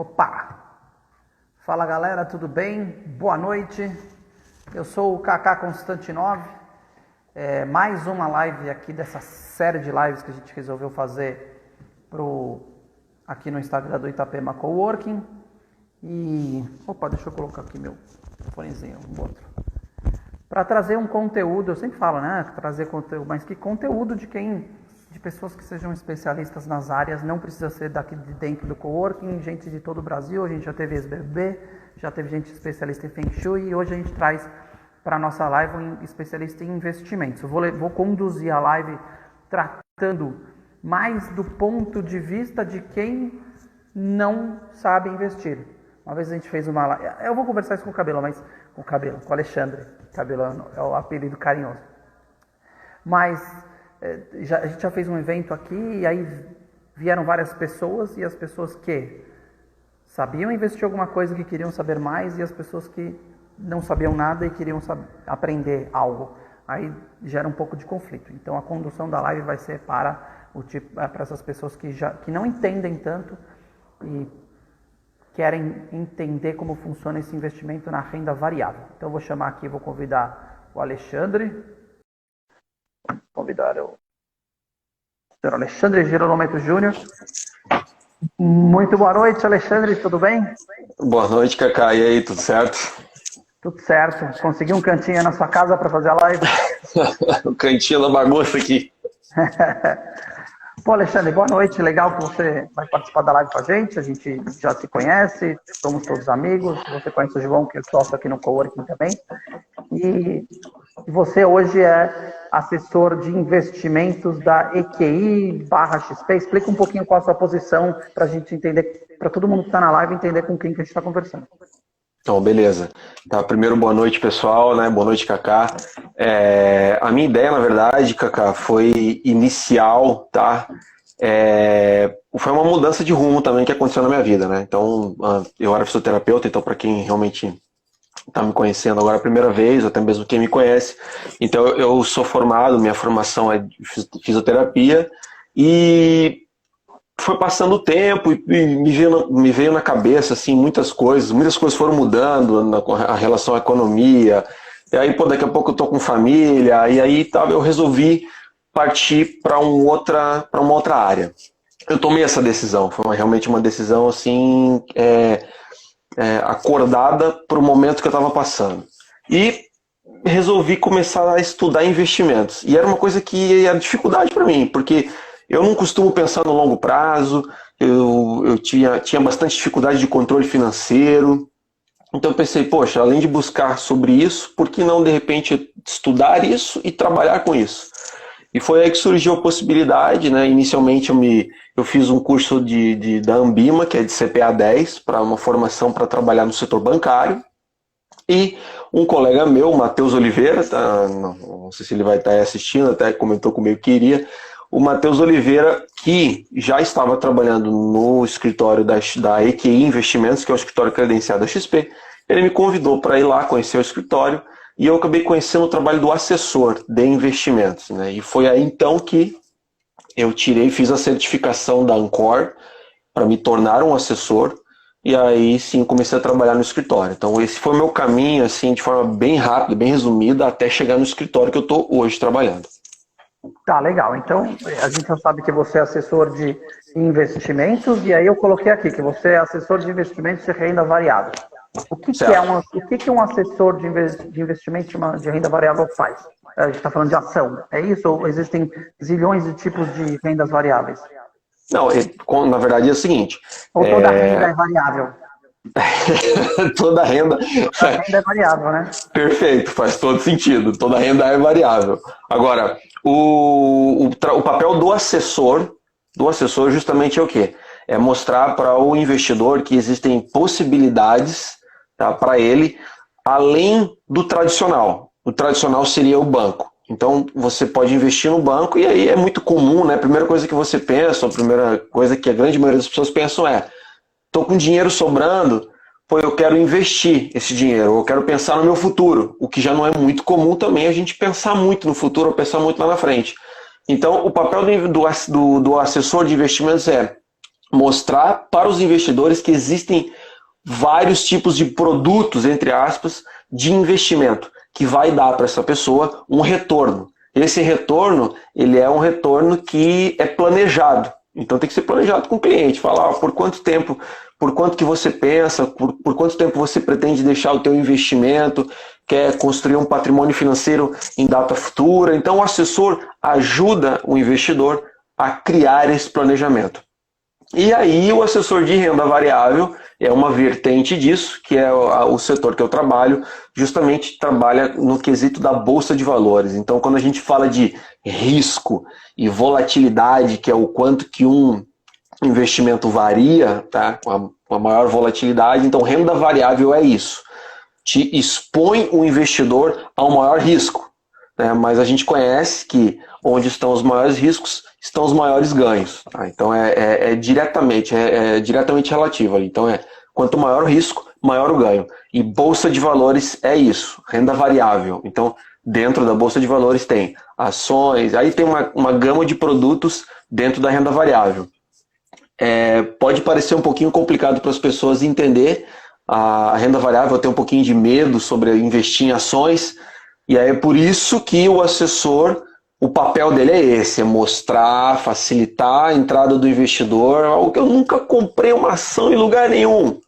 Opa! Fala galera, tudo bem? Boa noite. Eu sou o Kaká Konstantinov. Mais uma live aqui dessa série de lives que a gente resolveu fazer aqui no Instagram do Itapema Coworking. Opa, deixa eu colocar aqui meu fonezinho, outro. Para trazer um conteúdo, eu sempre falo, né? Trazer conteúdo, mas que conteúdo de pessoas que sejam especialistas nas áreas, não precisa ser daqui de dentro do coworking, gente de todo o Brasil. A gente já teve ex-BBB, já teve gente especialista em Feng Shui e hoje a gente traz para a nossa live um especialista em investimentos. Eu vou conduzir a live tratando mais do ponto de vista de quem não sabe investir. Uma vez a gente fez uma live, eu vou conversar isso com o Alexandre. Cabelo é o apelido carinhoso. Mas a gente já fez um evento aqui e aí vieram várias pessoas, e as pessoas que sabiam investir alguma coisa, que queriam saber mais, e as pessoas que não sabiam nada e queriam aprender algo. Aí gera um pouco de conflito. Então a condução da live vai ser para essas pessoas que não entendem tanto e querem entender como funciona esse investimento na renda variável. Então eu vou chamar aqui, vou convidar o Alexandre. Convidar o senhor Alexandre Girolomento Júnior. Muito boa noite, Alexandre, tudo bem? Boa noite, Kaká. E aí, tudo certo? Tudo certo. Consegui um cantinho na sua casa para fazer a live? O cantinho da bagunça aqui. Pô, Alexandre, boa noite. Legal que você vai participar da live com a gente. A gente já se conhece, somos todos amigos. Você conhece o João, que é sócio aqui no Coworking também. E você hoje é assessor de investimentos da EQI/XP. Explica um pouquinho qual a sua posição para a gente entender, para todo mundo que está na live entender com quem que a gente está conversando. Então, beleza. Tá, primeiro, boa noite, pessoal, né? Boa noite, Kaká. A minha ideia, na verdade, Kaká, foi inicial, tá? Foi uma mudança de rumo também que aconteceu na minha vida, né? Então, eu era fisioterapeuta, então para quem realmente está me conhecendo agora a primeira vez, até mesmo quem me conhece, então eu sou formado, minha formação é de fisioterapia, e foi passando o tempo e me veio na cabeça assim, muitas coisas foram mudando a relação à economia, e aí daqui a pouco eu tô com família, e aí eu resolvi partir para uma outra área. Eu tomei essa decisão, foi realmente uma decisão assim, acordada para o momento que eu estava passando. E resolvi começar a estudar investimentos. E era uma coisa que era dificuldade para mim, porque eu não costumo pensar no longo prazo, eu tinha bastante dificuldade de controle financeiro. Então eu pensei, poxa, além de buscar sobre isso, por que não de repente estudar isso e trabalhar com isso? E foi aí que surgiu a possibilidade, né? Inicialmente eu fiz um curso da Ambima, que é de CPA 10, para uma formação para trabalhar no setor bancário. E um colega meu, o Matheus Oliveira, tá? Não sei se ele vai estar assistindo, até comentou comigo que iria. O Matheus Oliveira, que já estava trabalhando no escritório da EQI Investimentos, que é o escritório credenciado da XP, ele me convidou para ir lá conhecer o escritório. E eu acabei conhecendo o trabalho do assessor de investimentos, né? E foi aí então que eu fiz a certificação da Ancor para me tornar um assessor, e aí sim comecei a trabalhar no escritório. Então esse foi o meu caminho, assim, de forma bem rápida, bem resumida, até chegar no escritório que eu estou hoje trabalhando. Tá, legal. Então a gente já sabe que você é assessor de investimentos, e aí eu coloquei aqui que você é assessor de investimentos de renda variável. O que um assessor de investimento de renda variável faz? A gente está falando de ação, é isso? Ou existem zilhões de tipos de rendas variáveis? Não, na verdade é o seguinte... Ou toda renda é variável? Toda renda é variável, né? Perfeito, faz todo sentido. Toda renda é variável. Agora, o papel do assessor justamente é o quê? É mostrar para o investidor que existem possibilidades, tá, para ele, além do tradicional. O tradicional seria o banco. Então, você pode investir no banco, e aí é muito comum, né? A primeira coisa que você pensa, a primeira coisa que a grande maioria das pessoas pensam é: estou com dinheiro sobrando, eu quero investir esse dinheiro, eu quero pensar no meu futuro. O que já não é muito comum também, a gente pensar muito no futuro, ou pensar muito lá na frente. Então, o papel do assessor de investimentos é mostrar para os investidores que existem vários tipos de produtos, entre aspas, de investimento, que vai dar para essa pessoa um retorno. Esse retorno, ele é um retorno que é planejado. Então tem que ser planejado com o cliente. Falar por quanto tempo, por quanto que você pensa, por quanto tempo você pretende deixar o teu investimento, quer construir um patrimônio financeiro em data futura. Então o assessor ajuda o investidor a criar esse planejamento. E aí o assessor de renda variável é uma vertente disso, que é o setor que eu trabalho, justamente trabalha no quesito da bolsa de valores. Então quando a gente fala de risco e volatilidade, que é o quanto que um investimento varia, tá? Com a maior volatilidade, então renda variável é isso. Te expõe o investidor ao maior risco, né? Mas a gente conhece que onde estão os maiores riscos, estão os maiores ganhos. Tá? Então é diretamente relativo. Então quanto maior o risco, maior o ganho. E bolsa de valores é isso, renda variável. Então dentro da bolsa de valores tem ações, aí tem uma gama de produtos dentro da renda variável. Pode parecer um pouquinho complicado para as pessoas entender a renda variável, ter um pouquinho de medo sobre investir em ações, e aí é por isso que o assessor, o papel dele é esse, é mostrar, facilitar a entrada do investidor, algo que eu nunca comprei uma ação em lugar nenhum.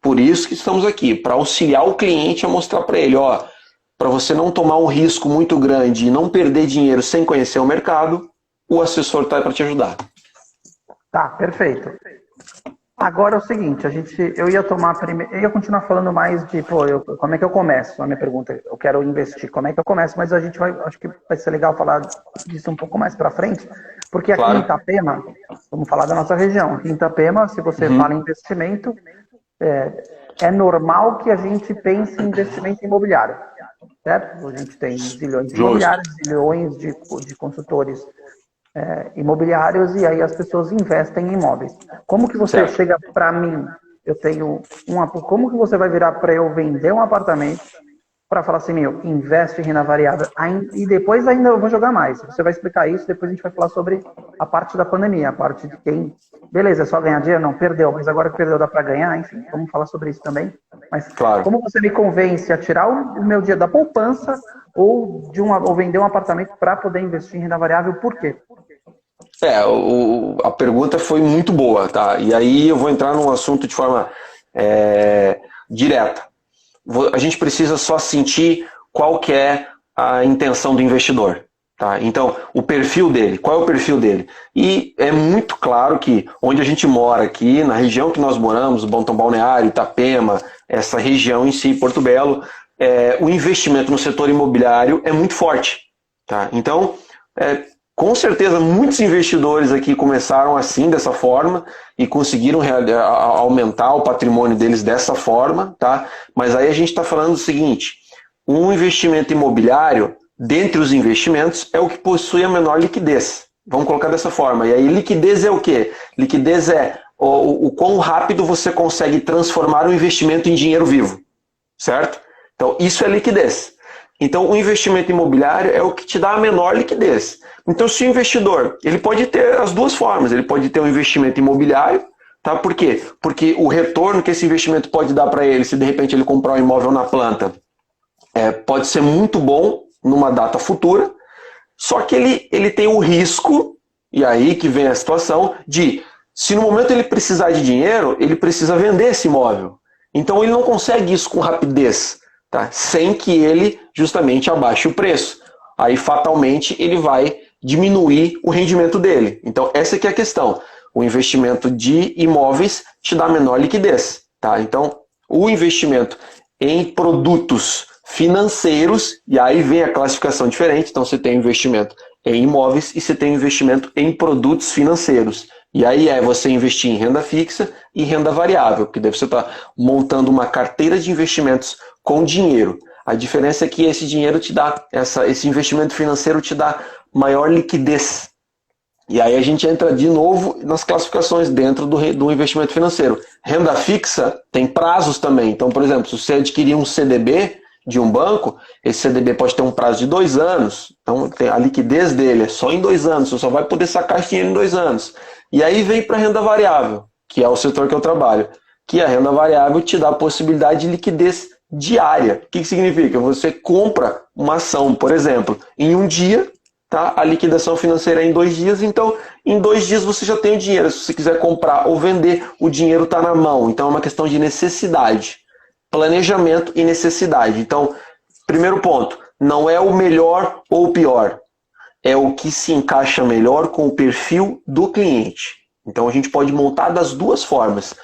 Por isso que estamos aqui, para auxiliar o cliente a mostrar para ele, para você não tomar um risco muito grande e não perder dinheiro sem conhecer o mercado, o assessor está para te ajudar. Tá, perfeito. Agora é o seguinte, eu ia continuar falando mais de, como é que eu começo? A minha pergunta, eu quero investir, como é que eu começo? Mas acho que vai ser legal falar disso um pouco mais para frente, porque aqui em Itapema, vamos falar da nossa região, aqui em Itapema, se você fala em investimento, é normal que a gente pense em investimento imobiliário, certo? A gente tem zilhões de imobiliários, zilhões de consultores imobiliários, e aí as pessoas investem em imóveis. Como que você chega para mim, como que você vai virar para eu vender um apartamento para falar assim, investe em renda variável, e depois ainda eu vou jogar mais. Você vai explicar isso, depois a gente vai falar sobre a parte da pandemia, a parte de quem, beleza, é só ganhar dinheiro? Não, perdeu, mas agora que perdeu dá para ganhar, enfim, vamos falar sobre isso também. Mas como você me convence a tirar o meu dia da poupança ou vender um apartamento para poder investir em renda variável, por quê? A pergunta foi muito boa, tá? E aí eu vou entrar num assunto de forma direta. A gente precisa só sentir qual que é a intenção do investidor, tá? Então, o perfil dele, qual é o perfil dele? E é muito claro que onde a gente mora aqui, na região que nós moramos, Pontão Balneário, Itapema, essa região em si, Porto Belo, o investimento no setor imobiliário é muito forte, tá? Então, com certeza, muitos investidores aqui começaram assim, dessa forma, e conseguiram aumentar o patrimônio deles dessa forma, tá? Mas aí a gente está falando do seguinte, um investimento imobiliário, dentre os investimentos, é o que possui a menor liquidez. Vamos colocar dessa forma. E aí liquidez é o quê? Liquidez é o quão rápido você consegue transformar um investimento em dinheiro vivo, certo? Então isso é liquidez. Então o investimento imobiliário é o que te dá a menor liquidez. Então se o investidor, ele pode ter as duas formas, ele pode ter um investimento imobiliário, tá? Por quê? Porque o retorno que esse investimento pode dar para ele, se de repente ele comprar um imóvel na planta, pode ser muito bom numa data futura, só que ele tem o risco, e aí que vem a situação, de se no momento ele precisar de dinheiro, ele precisa vender esse imóvel. Então ele não consegue isso com rapidez, tá? Sem que ele justamente abaixe o preço. Aí fatalmente ele vai diminuir o rendimento dele. Então essa que é a questão. O investimento de imóveis te dá menor liquidez, tá? Então o investimento em produtos financeiros, e aí vem a classificação diferente, então você tem investimento em imóveis e você tem investimento em produtos financeiros. E aí você investir em renda fixa e renda variável, porque daí você está montando uma carteira de investimentos com dinheiro. A diferença é que esse dinheiro te dá, esse investimento financeiro te dá maior liquidez. E aí a gente entra de novo nas classificações dentro do investimento financeiro. Renda fixa tem prazos também. Então, por exemplo, se você adquirir um CDB de um banco, esse CDB pode ter um prazo de 2 anos. Então a liquidez dele é só em 2 anos. Você só vai poder sacar esse dinheiro em 2 anos. E aí vem para a renda variável, que é o setor que eu trabalho, que a renda variável te dá a possibilidade de liquidez diária. O que significa? Você compra uma ação, por exemplo, em um dia, tá? A liquidação financeira é em 2 dias, então em 2 dias você já tem o dinheiro. Se você quiser comprar ou vender, o dinheiro está na mão. Então é uma questão de necessidade, planejamento e necessidade. Então, primeiro ponto, não é o melhor ou o pior, é o que se encaixa melhor com o perfil do cliente. Então a gente pode montar das duas formas.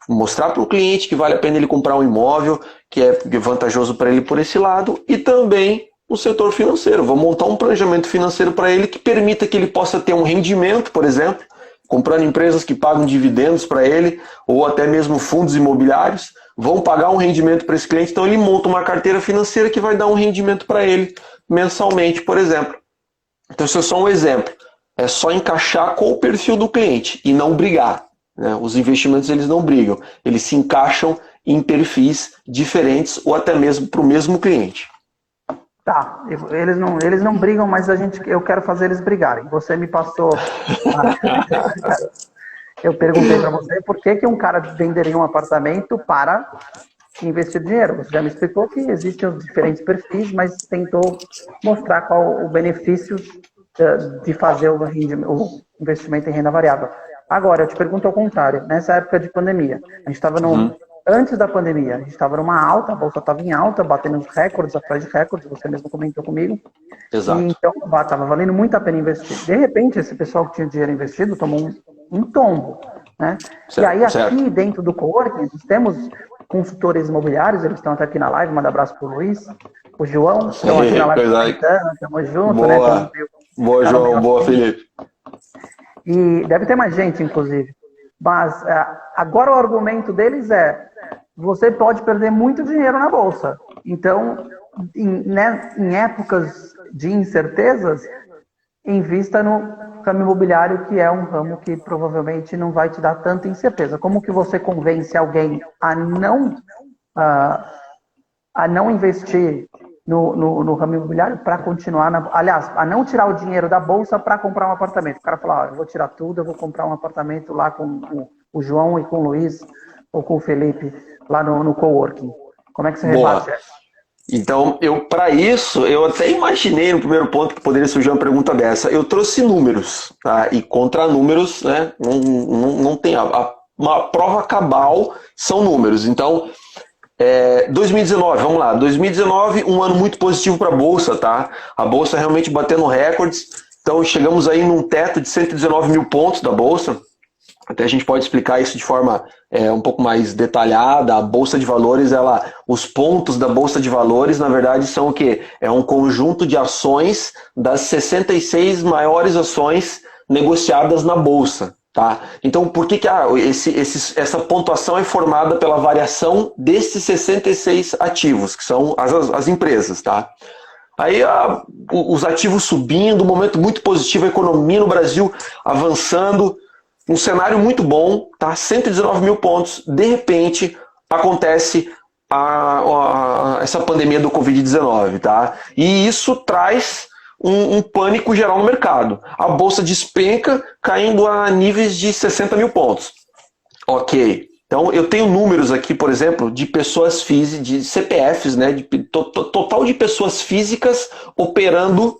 Mostrar para o cliente que vale a pena ele comprar um imóvel, que é vantajoso para ele por esse lado, e também o setor financeiro. Vou montar um planejamento financeiro para ele que permita que ele possa ter um rendimento, por exemplo, comprando empresas que pagam dividendos para ele, ou até mesmo fundos imobiliários, vão pagar um rendimento para esse cliente, então ele monta uma carteira financeira que vai dar um rendimento para ele mensalmente, por exemplo. Então isso é só um exemplo. É só encaixar com o perfil do cliente e não brigar. Os investimentos eles não brigam, eles se encaixam em perfis diferentes ou até mesmo para o mesmo cliente. Tá, eles não brigam, mas eu quero fazer eles brigarem. Você me passou. Eu perguntei para você por que um cara venderia um apartamento para investir dinheiro. Você já me explicou que existem os diferentes perfis, mas tentou mostrar qual o benefício de fazer o investimento em renda variável. Agora, eu te pergunto ao contrário. Nessa época de pandemia, a gente estava antes da pandemia, a gente estava numa alta, a bolsa estava em alta, batendo os recordes, atrás de recordes, você mesmo comentou comigo. Exato. E então, estava valendo muito a pena investir. De repente, esse pessoal que tinha dinheiro investido tomou um tombo, né? Certo, e aí, certo. Aqui dentro do coworking, nós temos consultores imobiliários, eles estão até aqui na live, manda abraço pro Luiz, o João, estão aqui na live, estamos juntos, boa, né? Boa, João, boa, Felipe. E deve ter mais gente, inclusive. Mas agora o argumento deles é: você pode perder muito dinheiro na bolsa. Então, em épocas de incertezas, invista no ramo imobiliário, que é um ramo que provavelmente não vai te dar tanta incerteza. Como que você convence alguém a não investir no ramo imobiliário para continuar, aliás, a não tirar o dinheiro da bolsa para comprar um apartamento? O cara fala: eu vou tirar tudo, eu vou comprar um apartamento lá com o João e com o Luiz, ou com o Felipe, lá no coworking. Como é que você rebate essa? Então, para isso, eu até imaginei no primeiro ponto que poderia surgir uma pergunta dessa. Eu trouxe números, tá? E contra números, né, não tem uma prova cabal, são números. Então, 2019, vamos lá. 2019, um ano muito positivo para a Bolsa, tá? A Bolsa realmente batendo recordes. Então, chegamos aí num teto de 119 mil pontos da Bolsa. Até a gente pode explicar isso de forma um pouco mais detalhada. A Bolsa de Valores, os pontos da Bolsa de Valores, na verdade, são o quê? É um conjunto de ações das 66 maiores ações negociadas na Bolsa. Tá? Então, por que essa pontuação é formada pela variação desses 66 ativos, que são as empresas? Tá? Aí os ativos subindo, um momento muito positivo, a economia no Brasil avançando, um cenário muito bom, tá? 119 mil pontos. De repente, acontece essa pandemia do Covid-19. Tá? E isso traz um pânico geral no mercado. A bolsa despenca, caindo a níveis de 60 mil pontos. Ok. Então, eu tenho números aqui, por exemplo, de pessoas físicas, de CPFs, né, total de pessoas físicas operando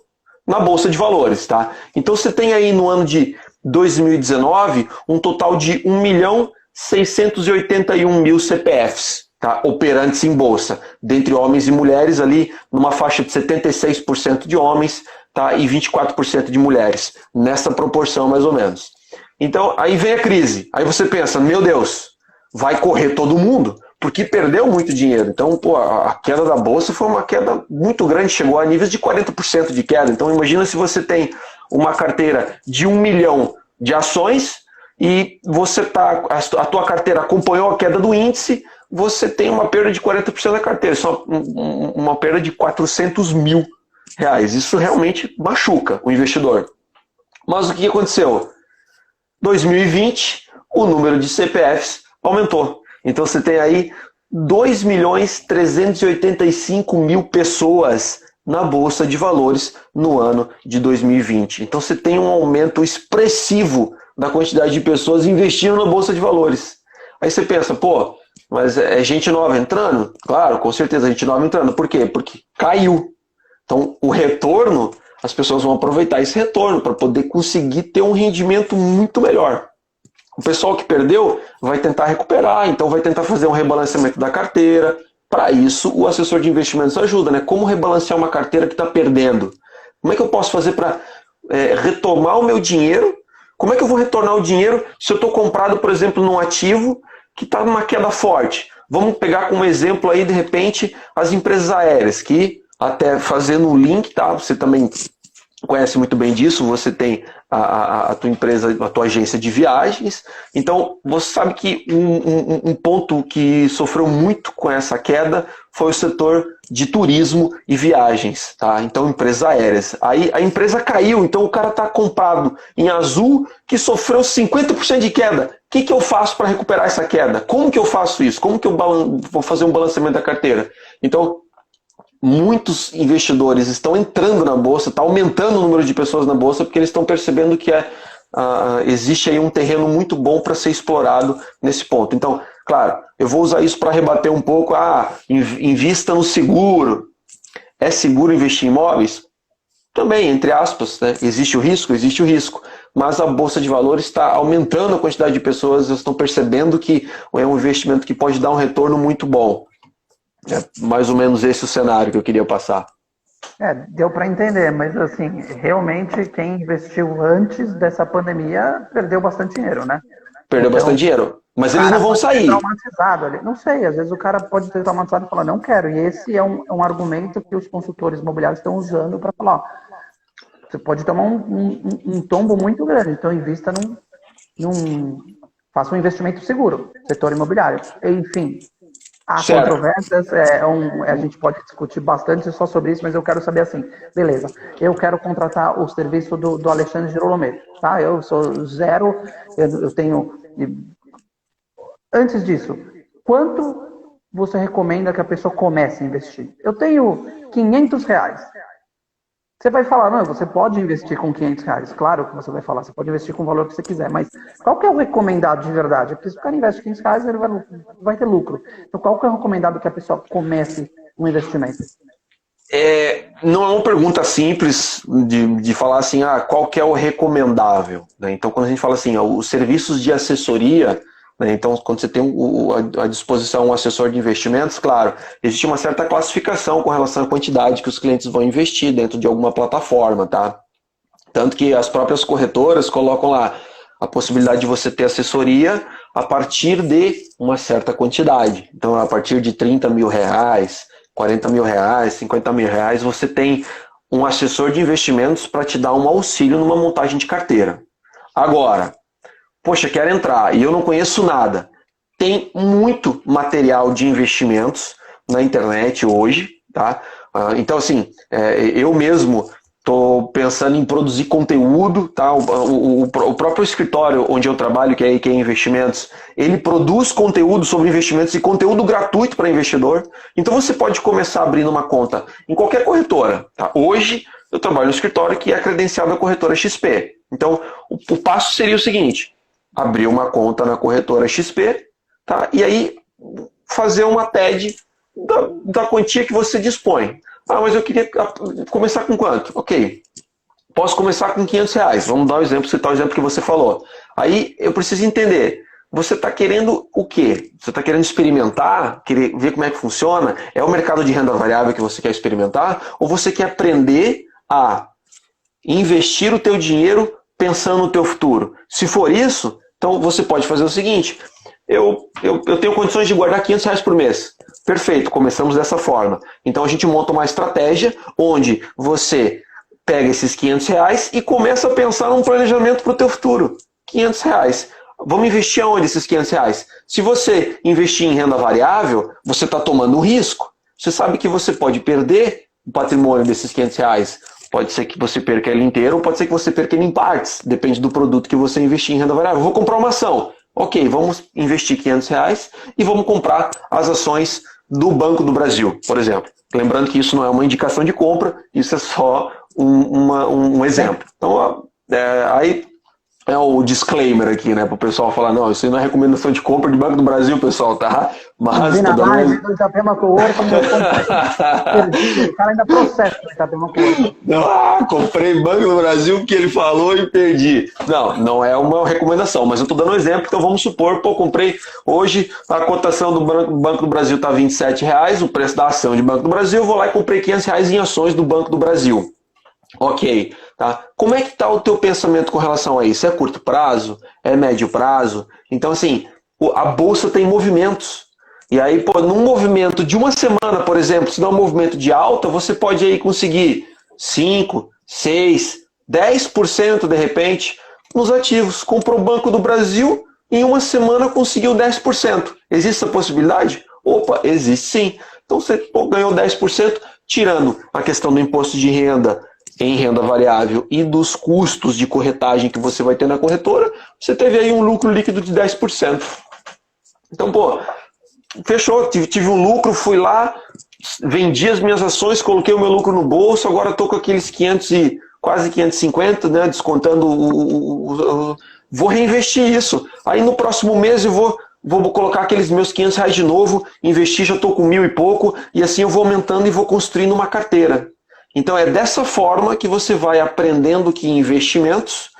na Bolsa de Valores. Tá? Então, você tem aí no ano de 2019 um total de 1.681.000 CPFs, tá, operantes em bolsa, dentre homens e mulheres, ali numa faixa de 76% de homens, tá, e 24% de mulheres, nessa proporção mais ou menos. Então, aí vem a crise. Aí você pensa: meu Deus, vai correr todo mundo, porque perdeu muito dinheiro. Então, a queda da bolsa foi uma queda muito grande, chegou a níveis de 40% de queda. Então, imagina se você tem uma carteira de 1 milhão de ações e a tua carteira acompanhou a queda do índice, você tem uma perda de 40% da carteira, só uma perda de 400 mil reais. Isso realmente machuca o investidor. Mas o que aconteceu? 2020, o número de CPFs aumentou. Então você tem aí 2.385.000 pessoas na Bolsa de Valores no ano de 2020. Então você tem um aumento expressivo da quantidade de pessoas investindo na Bolsa de Valores. Aí você pensa, pô, mas é gente nova entrando? Claro, com certeza, gente nova entrando. Por quê? Porque caiu. Então, o retorno, as pessoas vão aproveitar esse retorno para poder conseguir ter um rendimento muito melhor. O pessoal que perdeu vai tentar recuperar, então vai tentar fazer um rebalanceamento da carteira. Para isso, o assessor de investimentos ajuda, né? Como rebalancear uma carteira que está perdendo? Como é que eu posso fazer para retomar o meu dinheiro? Como é que eu vou retornar o dinheiro se eu estou comprado, por exemplo, num ativo que está numa queda forte? Vamos pegar como exemplo aí, de repente, as empresas aéreas, que até fazendo o link, tá? Você também conhece muito bem disso, você tem a tua empresa, a tua agência de viagens, então você sabe que um ponto que sofreu muito com essa queda foi o setor de turismo e viagens, tá? Então empresas aéreas. Aí a empresa caiu, então o cara está comprado em azul que sofreu 50% de queda. O que eu faço para recuperar essa queda? Como que eu faço isso? Como que eu vou fazer um balanceamento da carteira? Então, muitos investidores estão entrando na bolsa, está aumentando o número de pessoas na bolsa, porque eles estão percebendo que existe aí um terreno muito bom para ser explorado nesse ponto. Então, claro, eu vou usar isso para rebater um pouco. Invista no seguro. É seguro investir em imóveis? Também, entre aspas, né? Existe o risco, mas a Bolsa de Valores está aumentando a quantidade de pessoas, eles estão percebendo que é um investimento que pode dar um retorno muito bom. É mais ou menos esse o cenário que eu queria passar. Deu para entender, mas assim, realmente quem investiu antes dessa pandemia perdeu bastante dinheiro, né? Perdeu bastante dinheiro, mas eles não vão sair. Traumatizado ali. Não sei, às vezes o cara pode ter traumatizado e falar, não quero. E esse é um argumento que os consultores imobiliários estão usando para falar, ó, você pode tomar um tombo muito grande, então invista faça um investimento seguro, setor imobiliário. Enfim, há controvérsias, a gente pode discutir bastante só sobre isso, mas eu quero saber assim, beleza, eu quero contratar o serviço do Alexandre Girolomé, tá? Eu sou zero, eu tenho... Antes disso, quanto você recomenda que a pessoa comece a investir? Eu tenho R$500. Você vai falar, não, você pode investir com R$500. Claro que você vai falar, você pode investir com o valor que você quiser, mas qual que é o recomendado de verdade? Porque se o cara investe R$500, ele vai ter lucro. Então, qual que é o recomendado que a pessoa comece um investimento? Não é uma pergunta simples de falar assim, qual que é o recomendável, né? Então, quando a gente fala assim, os serviços de assessoria, né? Então, quando você tem à disposição um assessor de investimentos, claro, existe uma certa classificação com relação à quantidade que os clientes vão investir dentro de alguma plataforma, tá? Tanto que as próprias corretoras colocam lá a possibilidade de você ter assessoria a partir de uma certa quantidade. Então, a partir de R$30 mil, R$40 mil, R$50 mil, você tem um assessor de investimentos para te dar um auxílio numa montagem de carteira. Agora, poxa, quero entrar e eu não conheço nada. Tem muito material de investimentos na internet hoje, tá? Então, assim, eu mesmo estou pensando em produzir conteúdo, tá? O próprio escritório onde eu trabalho, que é IK Investimentos, ele produz conteúdo sobre investimentos e conteúdo gratuito para investidor. Então, você pode começar abrindo uma conta em qualquer corretora, tá? Hoje, eu trabalho no escritório que é credenciado à corretora XP. Então, o passo seria o seguinte: abrir uma conta na corretora XP, tá? E aí fazer uma TED da quantia que você dispõe. Mas eu queria começar com quanto? Ok, posso começar com R$500. Vamos dar um exemplo, citar o exemplo que você falou. Aí eu preciso entender, você está querendo o quê? Você está querendo experimentar, querer ver como é que funciona? É o mercado de renda variável que você quer experimentar? Ou você quer aprender a investir o teu dinheiro pensando no teu futuro? Se for isso, então você pode fazer o seguinte: eu tenho condições de guardar R$500 por mês. Perfeito, começamos dessa forma. Então a gente monta uma estratégia onde você pega esses R$500 e começa a pensar num planejamento para o teu futuro. R$500. Vamos investir aonde esses R$500? Se você investir em renda variável, você está tomando um risco. Você sabe que você pode perder o patrimônio desses R$500. Pode ser que você perca ele inteiro ou pode ser que você perca ele em partes. Depende do produto que você investir em renda variável. Vou comprar uma ação. Ok, vamos investir R$500 e vamos comprar as ações do Banco do Brasil, por exemplo. Lembrando que isso não é uma indicação de compra, isso é só um exemplo. Então, aí é o disclaimer aqui, né? Para o pessoal falar, não, isso aí não é recomendação de compra de Banco do Brasil, pessoal, tá? Mas na toda live vez... do Itapema Cowork, como eu perdi, o cara ainda processa o Itapema Cowork. Comprei Banco do Brasil que ele falou e perdi. Não, não é uma recomendação, mas eu estou dando um exemplo, então vamos supor, comprei hoje, a cotação do Banco do Brasil está R$27, o preço da ação de Banco do Brasil, eu vou lá e comprei R$500 em ações do Banco do Brasil. Ok, tá? Como é que está o teu pensamento com relação a isso? É curto prazo? É médio prazo? Então, assim, a bolsa tem movimentos. E aí, num movimento de uma semana, por exemplo, se dá um movimento de alta, você pode aí conseguir 5, 6, 10% de repente nos ativos. Comprou o Banco do Brasil, em uma semana conseguiu 10%. Existe essa possibilidade? Opa, existe sim. Então você ganhou 10%, tirando a questão do imposto de renda em renda variável e dos custos de corretagem que você vai ter na corretora, você teve aí um lucro líquido de 10%. Então, fechou, tive um lucro, fui lá, vendi as minhas ações, coloquei o meu lucro no bolso, agora estou com aqueles 500 e quase 550, né, descontando vou reinvestir isso. Aí no próximo mês eu vou colocar aqueles meus R$500 de novo, investir, já estou com 1.000 e pouco, e assim eu vou aumentando e vou construindo uma carteira. Então é dessa forma que você vai aprendendo que investimentos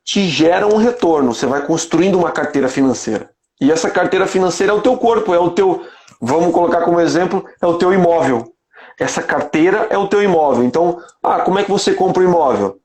te geram um retorno. Você vai construindo uma carteira financeira. E essa carteira financeira é o teu corpo, é o teu, vamos colocar como exemplo, é o teu imóvel. Essa carteira é o teu imóvel. Então, como é que você compra o imóvel?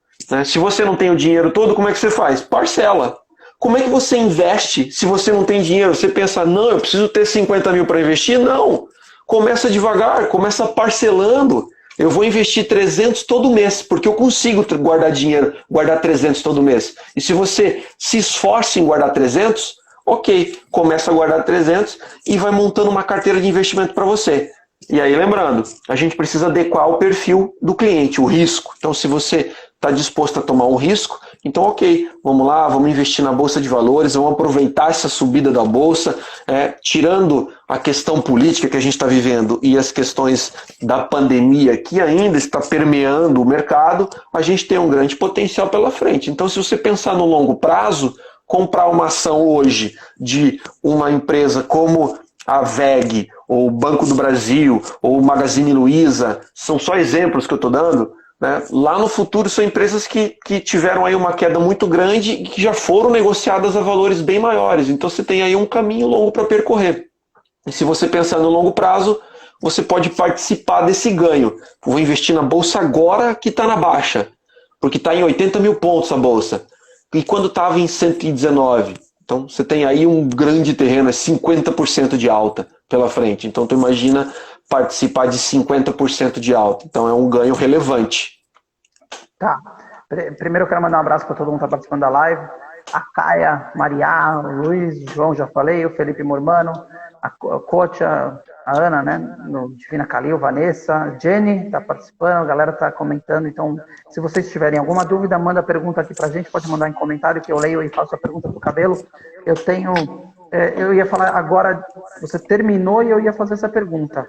Se você não tem o dinheiro todo, como é que você faz? Parcela. Como é que você investe se você não tem dinheiro? Você pensa, não, eu preciso ter 50 mil para investir? Não. Começa devagar, começa parcelando. Eu vou investir 300 todo mês, porque eu consigo guardar dinheiro, guardar 300 todo mês. E se você se esforça em guardar 300, ok, começa a guardar 300 e vai montando uma carteira de investimento para você. E aí, lembrando, a gente precisa adequar o perfil do cliente, o risco. Então, se você está disposto a tomar um risco, então ok, vamos lá, vamos investir na Bolsa de Valores, vamos aproveitar essa subida da Bolsa, tirando a questão política que a gente está vivendo e as questões da pandemia que ainda está permeando o mercado, a gente tem um grande potencial pela frente. Então, se você pensar no longo prazo, comprar uma ação hoje de uma empresa como a VEG, ou o Banco do Brasil, ou o Magazine Luiza, são só exemplos que eu estou dando, né? Lá no futuro são empresas que tiveram aí uma queda muito grande e que já foram negociadas a valores bem maiores. Então você tem aí um caminho longo para percorrer. E se você pensar no longo prazo, você pode participar desse ganho. Vou investir na Bolsa agora que está na baixa, porque está em 80 mil pontos a Bolsa. E quando estava em 119? Então você tem aí um grande terreno, é 50% de alta pela frente. Então tu imagina participar de 50% de alta. Então é um ganho relevante. Tá. Primeiro eu quero mandar um abraço para todo mundo que está participando da live. A Caia, Maria, o Luiz, João, já falei, o Felipe Mormano, a Cotia, a Ana, né, no Divina Calil, Vanessa, Jenny está participando, a galera está comentando. Então, se vocês tiverem alguma dúvida, manda pergunta aqui para a gente, pode mandar em comentário que eu leio e faço a pergunta pro Cabelo. Eu ia falar agora, você terminou e eu ia fazer essa pergunta.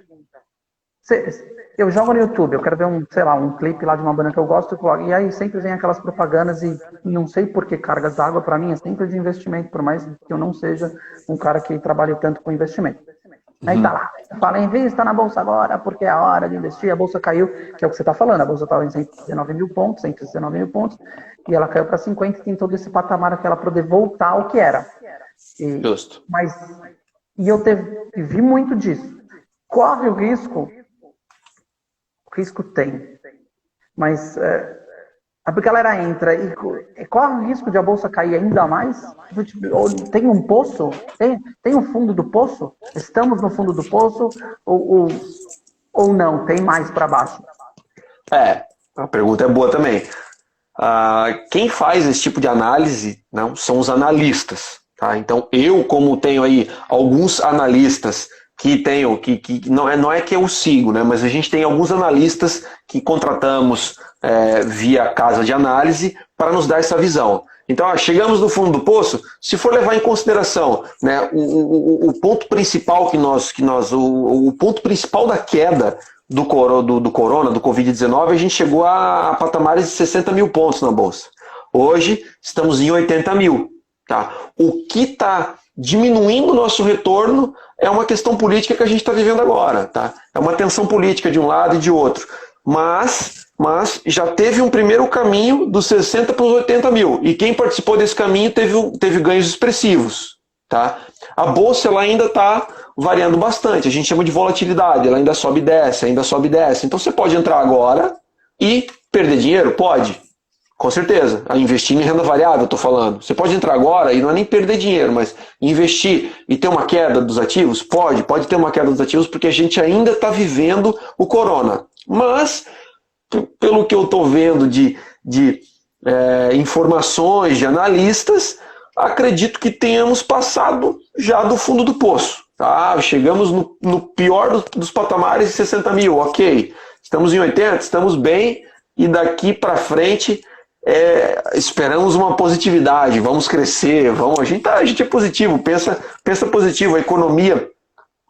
Eu jogo no YouTube, eu quero ver um clipe lá de uma banda que eu gosto, e aí sempre vem aquelas propagandas e não sei por que cargas d'água, para mim é sempre de investimento, por mais que eu não seja um cara que trabalhe tanto com investimento. Aí tá lá, fala, invista na bolsa agora, porque é a hora de investir, a bolsa caiu, que é o que você tá falando, a bolsa estava em 119 mil pontos, e ela caiu para 50, e tem todo esse patamar que ela poder voltar ao que era. Justo. E eu vi muito disso. Corre o risco? O risco tem. Mas a galera entra e corre o risco de a bolsa cair ainda mais? Tem um poço? Tem um fundo do poço? Estamos no fundo do poço? Ou não? Tem mais para baixo? A pergunta é boa também. Quem faz esse tipo de análise não, são os analistas. Tá? Então, eu, como tenho aí alguns analistas que não é que eu sigo, né? Mas a gente tem alguns analistas que contratamos via casa de análise para nos dar essa visão. Então, chegamos no fundo do poço, se for levar em consideração, né, o ponto principal o ponto principal da queda do corona, do Covid-19, a gente chegou a patamares de 60 mil pontos na Bolsa. Hoje estamos em 80 mil. Tá? O que está diminuindo o nosso retorno é uma questão política que a gente está vivendo agora. Tá? É uma tensão política de um lado e de outro. Mas já teve um primeiro caminho dos 60 para os 80 mil. E quem participou desse caminho teve ganhos expressivos. Tá? A bolsa ela ainda está variando bastante. A gente chama de volatilidade. Ela ainda sobe e desce, ainda sobe e desce. Então você pode entrar agora e perder dinheiro? Pode. Com certeza. Investir em renda variável, eu estou falando. Você pode entrar agora e não é nem perder dinheiro, mas investir e ter uma queda dos ativos? Pode ter uma queda dos ativos, porque a gente ainda está vivendo o corona. Mas, pelo que eu estou vendo de informações de analistas, acredito que tenhamos passado já do fundo do poço. Tá? Chegamos no pior dos patamares de 60 mil, ok. Estamos em 80, estamos bem, e daqui para frente esperamos uma positividade, vamos crescer, a gente é positivo, pensa positivo, a economia,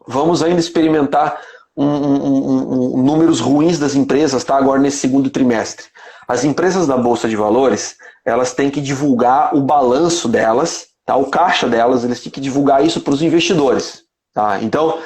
vamos ainda experimentar números ruins das empresas, tá? Agora nesse segundo trimestre. As empresas da Bolsa de Valores, elas têm que divulgar o balanço delas, tá? O caixa delas, eles têm que divulgar isso para os investidores. Tá? Então,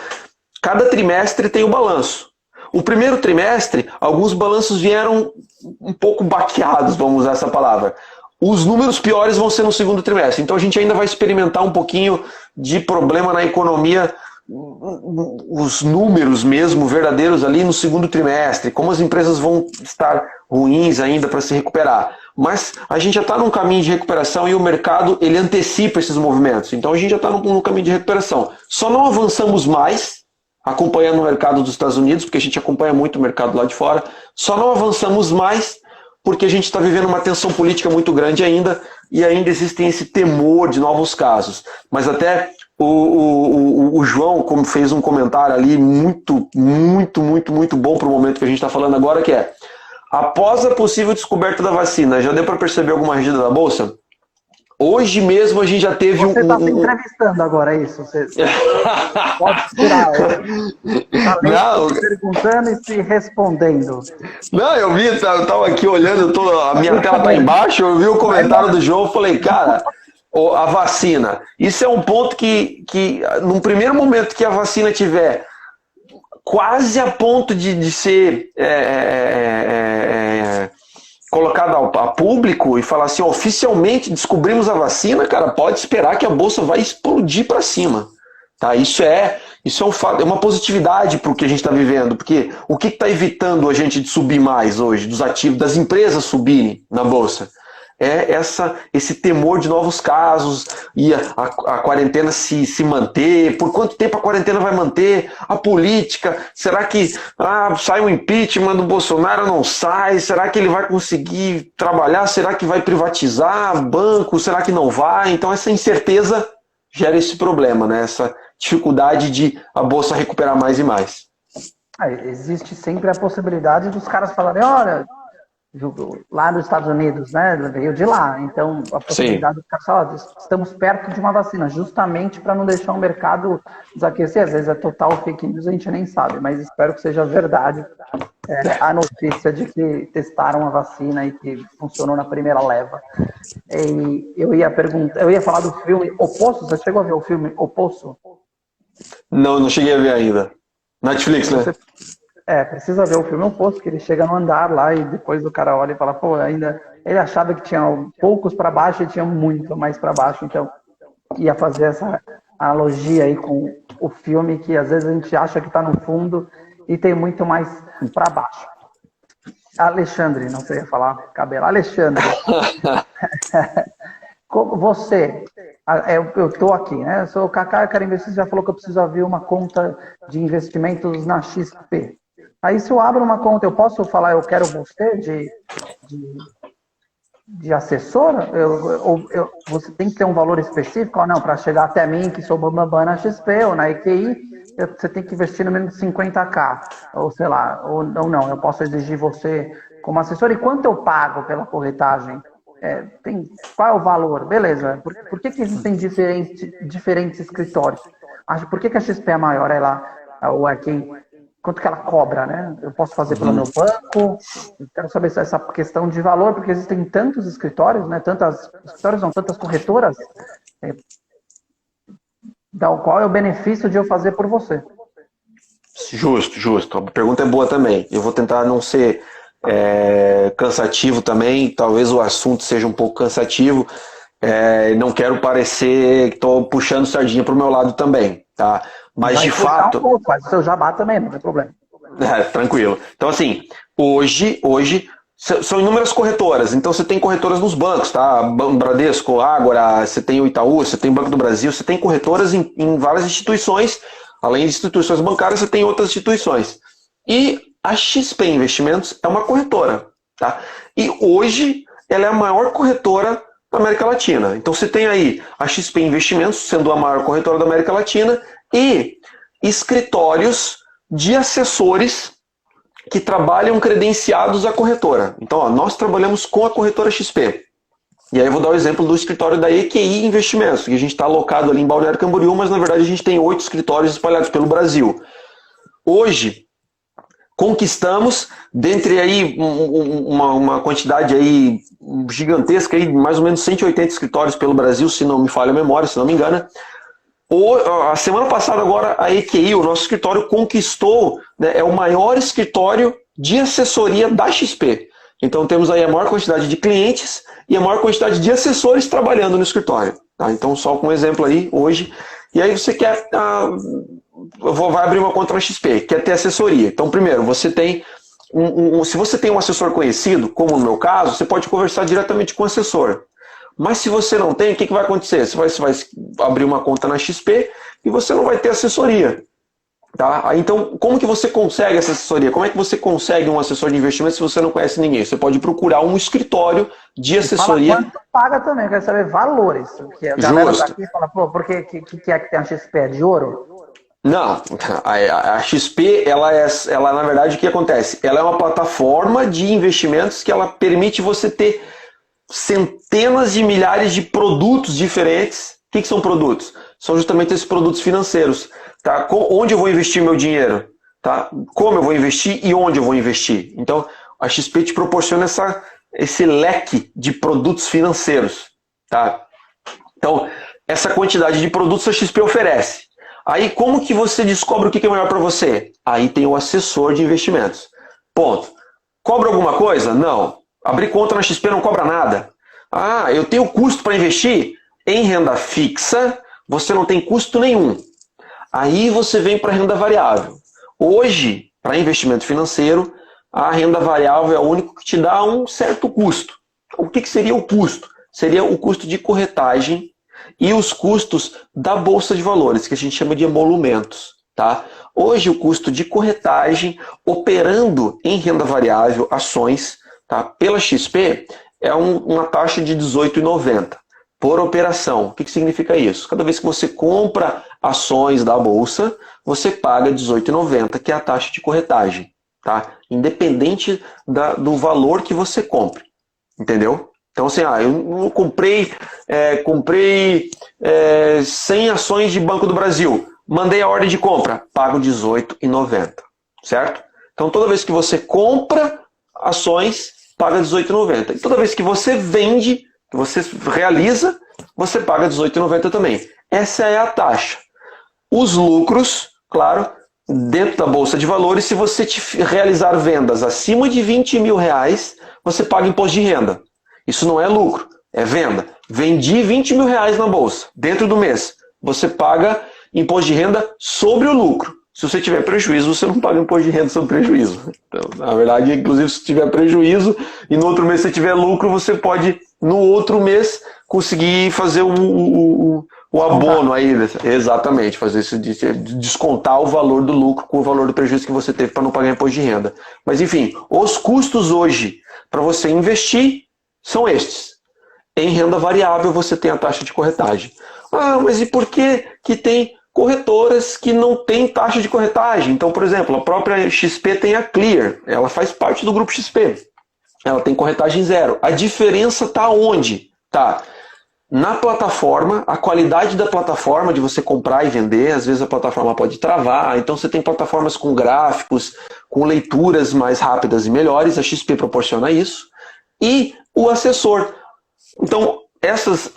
cada trimestre tem o balanço. O primeiro trimestre, alguns balanços vieram um pouco baqueados, vamos usar essa palavra. Os números piores vão ser no segundo trimestre. Então a gente ainda vai experimentar um pouquinho de problema na economia, os números mesmo verdadeiros ali no segundo trimestre, como as empresas vão estar ruins ainda para se recuperar. Mas a gente já está num caminho de recuperação e o mercado ele antecipa esses movimentos. Então a gente já está num caminho de recuperação. Só não avançamos mais acompanhando o mercado dos Estados Unidos, porque a gente acompanha muito o mercado lá de fora, só não avançamos mais porque a gente está vivendo uma tensão política muito grande ainda, e ainda existe esse temor de novos casos. Mas até o João como fez um comentário ali muito bom para o momento que a gente está falando agora, que é: após a possível descoberta da vacina, já deu para perceber alguma regida da Bolsa? Hoje mesmo a gente já teve Você está se entrevistando agora, é isso? Você pode tirar. Não, perguntando e se respondendo. Não, eu vi, eu estava aqui olhando, a minha tela está embaixo, eu vi o comentário do João, falei, cara, a vacina, isso é um ponto que num primeiro momento que a vacina tiver quase a ponto de ser colocado a público e falar assim, oficialmente descobrimos a vacina, cara, pode esperar que a bolsa vai explodir para cima. Tá? Isso é um fato, é uma positividade para o que a gente está vivendo, porque o que está evitando a gente de subir mais hoje, dos ativos, das empresas subirem na bolsa? É esse temor de novos casos e a quarentena se manter. Por quanto tempo a quarentena vai manter? A política, será que sai um impeachment do Bolsonaro, não sai? Será que ele vai conseguir trabalhar? Será que vai privatizar banco? Será que não vai? Então essa incerteza gera esse problema, né? Essa dificuldade de a bolsa recuperar mais e mais. Existe sempre a possibilidade dos caras falarem, olha, lá nos Estados Unidos, né? Veio de lá. Então, a possibilidade dos caras falarem, estamos perto de uma vacina, justamente para não deixar o mercado desaquecer. Às vezes é total fake news, a gente nem sabe, mas espero que seja verdade a notícia de que testaram a vacina e que funcionou na primeira leva. E eu ia falar do filme O Poço. Você chegou a ver o filme O Poço? Não cheguei a ver ainda. Netflix, né? Precisa ver o filme O Poço, que ele chega no andar lá e depois o cara olha e fala, pô, ainda... Ele achava que tinha poucos para baixo e tinha muito mais para baixo, então ia fazer essa analogia aí com o filme, que às vezes a gente acha que está no fundo e tem muito mais para baixo. Alexandre, não sei falar cabelo. Alexandre, você, eu estou aqui, né? Eu sou o Kaká, quero investir, já falou que eu preciso abrir uma conta de investimentos na XP. Aí se eu abro uma conta, eu posso falar, eu quero você de assessor? Você tem que ter um valor específico ou não? Para chegar até mim, que sou bambambam na XP ou na EQI, você tem que investir no mínimo de 50k, ou sei lá, ou não, eu posso exigir você como assessor. E quanto eu pago pela corretagem? Qual é o valor? Beleza, por que existem diferentes escritórios? Por que a XP é maior? Ou é quem quanto que ela cobra, né? Eu posso fazer pelo meu banco. Eu quero saber essa questão de valor, porque existem tantos escritórios, né? Tantas corretoras. Então, qual é o benefício de eu fazer por você? Justo. A pergunta é boa também. Eu vou tentar não ser cansativo também. Talvez o assunto seja um pouco cansativo. Não quero parecer que estou puxando sardinha para o meu lado também, tá? Mas de fato... Faz o seu jabá também, não tem problema. Tranquilo. Então, assim, hoje são inúmeras corretoras. Então, você tem corretoras nos bancos, tá? Bradesco, Ágora, você tem o Itaú, você tem o Banco do Brasil, você tem corretoras em várias instituições. Além de instituições bancárias, você tem outras instituições. E a XP Investimentos é uma corretora, tá? E hoje ela é a maior corretora da América Latina. Então, você tem aí a XP Investimentos, sendo a maior corretora da América Latina, e escritórios de assessores que trabalham credenciados à corretora. Então, ó, nós trabalhamos com a corretora XP. E aí eu vou dar o exemplo do escritório da EQI Investimentos, que a gente está alocado ali em Balneário Camboriú, mas na verdade a gente tem 8 escritórios espalhados pelo Brasil. Hoje, conquistamos, dentre aí uma quantidade aí gigantesca, aí, mais ou menos 180 escritórios pelo Brasil, se não me falha a memória, se não me engano. A semana passada agora a EQI, o nosso escritório, conquistou, né, é o maior escritório de assessoria da XP. Então temos aí a maior quantidade de clientes e a maior quantidade de assessores trabalhando no escritório. Tá? Então só com um exemplo aí hoje. E aí você quer, vai abrir uma conta na XP, quer ter assessoria. Então primeiro, você tem, se você tem um assessor conhecido, como no meu caso, você pode conversar diretamente com o assessor. Mas se você não tem, o que vai acontecer? Você vai abrir uma conta na XP e você não vai ter assessoria. Tá? Então, como que você consegue essa assessoria? Como é que você consegue um assessor de investimento se você não conhece ninguém? Você pode procurar um escritório de assessoria. Fala quanto paga também, eu quero saber valores. Porque a galera daqui fala, pô, por que é que tem a XP? É de ouro? Não, a XP, ela na verdade, o que acontece? Ela é uma plataforma de investimentos que ela permite você ter centenas de milhares de produtos diferentes. O que são produtos? São justamente esses produtos financeiros. Tá? Onde eu vou investir meu dinheiro? Tá? Como eu vou investir e onde eu vou investir? Então, a XP te proporciona esse leque de produtos financeiros. Tá? Então, essa quantidade de produtos a XP oferece. Aí, como que você descobre o que é melhor para você? Aí tem o assessor de investimentos. Ponto. Cobra alguma coisa? Não. Abrir conta na XP não cobra nada. Ah, eu tenho custo para investir? Em renda fixa, você não tem custo nenhum. Aí você vem para a renda variável. Hoje, para investimento financeiro, a renda variável é o único que te dá um certo custo. O que seria o custo? Seria o custo de corretagem e os custos da Bolsa de Valores, que a gente chama de emolumentos. Tá? Hoje, o custo de corretagem operando em renda variável, ações, tá? Pela XP, é uma taxa de R$ 18,90 por operação. O que significa isso? Cada vez que você compra ações da Bolsa, você paga R$ 18,90, que é a taxa de corretagem. Tá? Independente do valor que você compre. Entendeu? Então, assim, eu comprei 100 ações de Banco do Brasil. Mandei a ordem de compra, pago R$ 18,90. Certo? Então, toda vez que você compra ações, paga R$ 18,90. E toda vez que você vende, que você realiza, você paga R$ 18,90 também. Essa é a taxa. Os lucros, claro, dentro da Bolsa de Valores, se você realizar vendas acima de R$20 mil, você paga imposto de renda. Isso não é lucro, é venda. Vendi R$20 mil na Bolsa, dentro do mês. Você paga imposto de renda sobre o lucro. Se você tiver prejuízo, você não paga imposto de renda sobre prejuízo. Então, na verdade, inclusive, se tiver prejuízo e no outro mês você tiver lucro, você pode, no outro mês, conseguir fazer o abono aí. Exatamente, fazer isso, descontar o valor do lucro com o valor do prejuízo que você teve para não pagar imposto de renda. Mas, enfim, os custos hoje para você investir são estes. Em renda variável, você tem a taxa de corretagem. Ah, mas e por que tem corretoras que não têm taxa de corretagem? Então, por exemplo, a própria XP tem a Clear. Ela faz parte do grupo XP. Ela tem corretagem zero. A diferença está onde? Tá na plataforma, a qualidade da plataforma de você comprar e vender, às vezes a plataforma pode travar, então você tem plataformas com gráficos, com leituras mais rápidas e melhores, a XP proporciona isso, e o assessor. Então, esses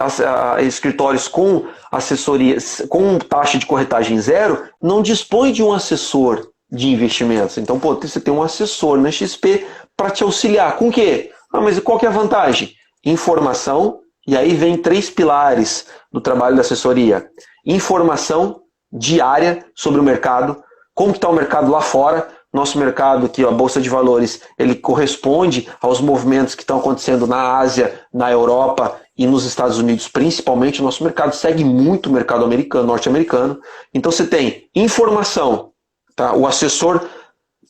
escritórios com assessorias, com taxa de corretagem zero, não dispõem de um assessor de investimentos. Então, você tem um assessor na XP para te auxiliar. Com o quê? Mas qual que é a vantagem? Informação, e aí vem 3 pilares do trabalho da assessoria. Informação diária sobre o mercado, como está o mercado lá fora. Nosso mercado aqui, a Bolsa de Valores, ele corresponde aos movimentos que estão acontecendo na Ásia, na Europa e nos Estados Unidos, principalmente. O nosso mercado segue muito o mercado americano, norte-americano. Então você tem informação, tá? O assessor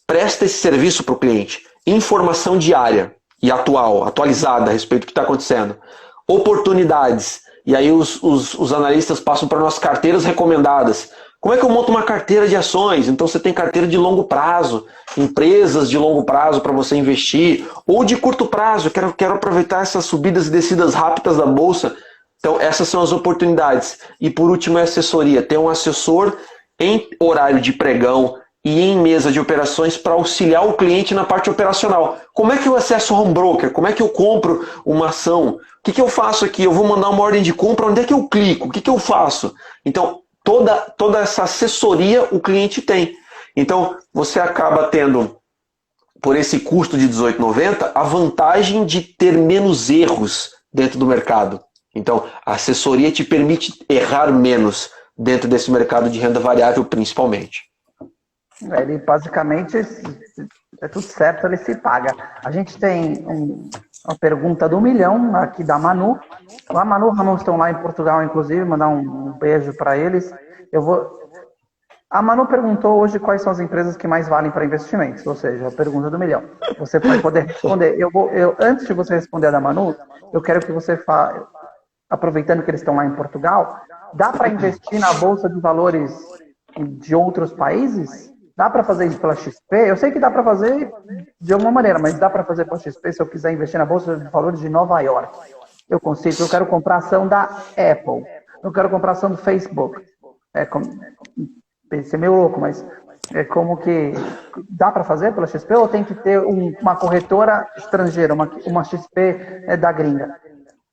presta esse serviço para o cliente. Informação diária e atualizada a respeito do que está acontecendo. Oportunidades. E aí os analistas passam para nós carteiras recomendadas. Como é que eu monto uma carteira de ações? Então você tem carteira de longo prazo, empresas de longo prazo para você investir, ou de curto prazo, quero aproveitar essas subidas e descidas rápidas da bolsa. Então essas são as oportunidades. E por último é assessoria. Tem um assessor em horário de pregão e em mesa de operações para auxiliar o cliente na parte operacional. Como é que eu acesso o home broker? Como é que eu compro uma ação? O que eu faço aqui? Eu vou mandar uma ordem de compra, onde é que eu clico? O que eu faço? Então, toda essa assessoria o cliente tem. Então, você acaba tendo, por esse custo de R$18,90, a vantagem de ter menos erros dentro do mercado. Então, a assessoria te permite errar menos dentro desse mercado de renda variável, principalmente. Ele basicamente é tudo certo, ele se paga. A gente tem uma pergunta do milhão aqui da Manu. A Manu e o Ramon estão lá em Portugal, inclusive, mandar um beijo para eles. A Manu perguntou hoje quais são as empresas que mais valem para investimentos, ou seja, a pergunta do milhão. Você vai poder responder. Antes de você responder a da Manu, eu quero que você fale, aproveitando que eles estão lá em Portugal, dá para investir na Bolsa de Valores de outros países? Dá para fazer isso pela XP? Eu sei que dá para fazer de alguma maneira, mas dá para fazer pela XP se eu quiser investir na Bolsa de Valores de Nova York. Eu consigo, eu quero comprar ação da Apple, eu quero comprar ação do Facebook. Pensei meio louco, mas é como que dá para fazer pela XP ou tem que ter uma corretora estrangeira, uma XP da gringa?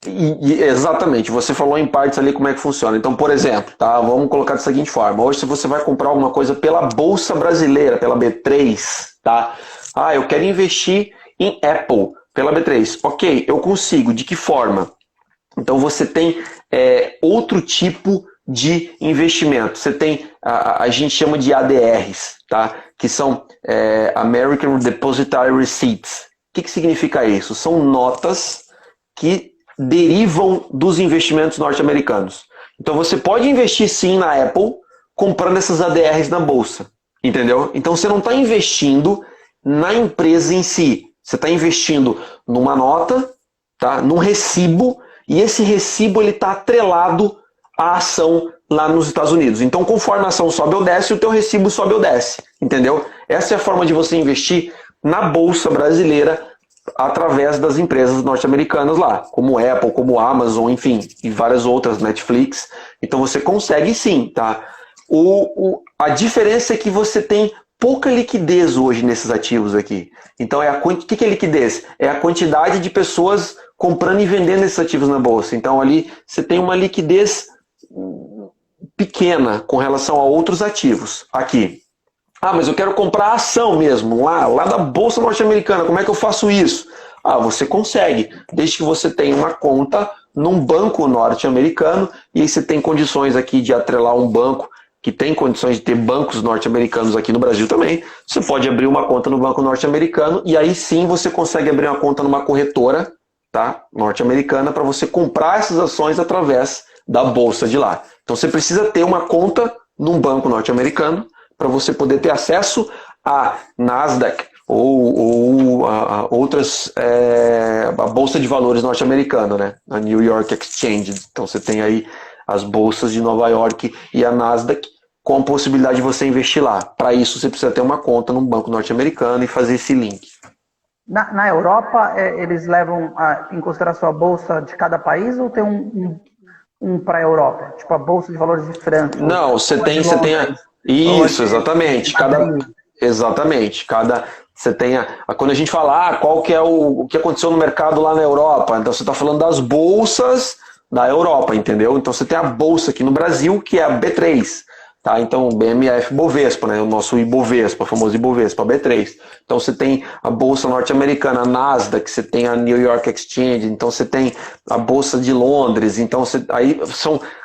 Exatamente, você falou em partes ali como é que funciona. Então, por exemplo, tá, vamos colocar da seguinte forma. Hoje, se você vai comprar alguma coisa pela Bolsa Brasileira, pela B3, tá? Eu quero investir em Apple pela B3. Ok, eu consigo. De que forma? Então, você tem outro tipo de investimento. Você tem, a gente chama de ADRs, tá? Que são American Depositary Receipts. O que significa isso? São notas que derivam dos investimentos norte-americanos. Então você pode investir sim na Apple comprando essas ADRs na bolsa, entendeu? Então você não está investindo na empresa em si, você está investindo numa nota, tá? Num recibo, e esse recibo está atrelado à ação lá nos Estados Unidos. Então conforme a ação sobe ou desce, o teu recibo sobe ou desce, entendeu? Essa é a forma de você investir na bolsa brasileira através das empresas norte-americanas lá, como Apple, como Amazon, enfim, e várias outras, Netflix. Então você consegue sim, tá? A diferença é que você tem pouca liquidez hoje nesses ativos aqui. Então o que é liquidez? É a quantidade de pessoas comprando e vendendo esses ativos na bolsa. Então ali você tem uma liquidez pequena com relação a outros ativos aqui. Mas eu quero comprar a ação mesmo, lá da Bolsa Norte-Americana. Como é que eu faço isso? Você consegue, desde que você tenha uma conta num banco norte-americano, e aí você tem condições aqui de atrelar um banco que tem condições de ter bancos norte-americanos aqui no Brasil também. Você pode abrir uma conta no banco norte-americano, e aí sim você consegue abrir uma conta numa corretora, tá, norte-americana, para você comprar essas ações através da bolsa de lá. Então você precisa ter uma conta num banco norte-americano, para você poder ter acesso a Nasdaq ou a outras, a Bolsa de Valores norte-americana, né? A New York Exchange. Então você tem aí as bolsas de Nova York e a Nasdaq com a possibilidade de você investir lá. Para isso você precisa ter uma conta num banco norte-americano e fazer esse link. Na Europa, eles levam em consideração a bolsa de cada país ou tem para a Europa? Tipo a Bolsa de Valores de Frankfurt. Não, você tem isso, exatamente. Você tem quando a gente fala, qual que é o que aconteceu no mercado lá na Europa, então você está falando das bolsas da Europa, entendeu? Então você tem a bolsa aqui no Brasil, que é a B3, tá? Então BMF Bovespa, né? O nosso Ibovespa, o famoso Ibovespa B3. Então você tem a bolsa norte-americana, a Nasdaq, você tem a New York Exchange, então você tem a bolsa de Londres, então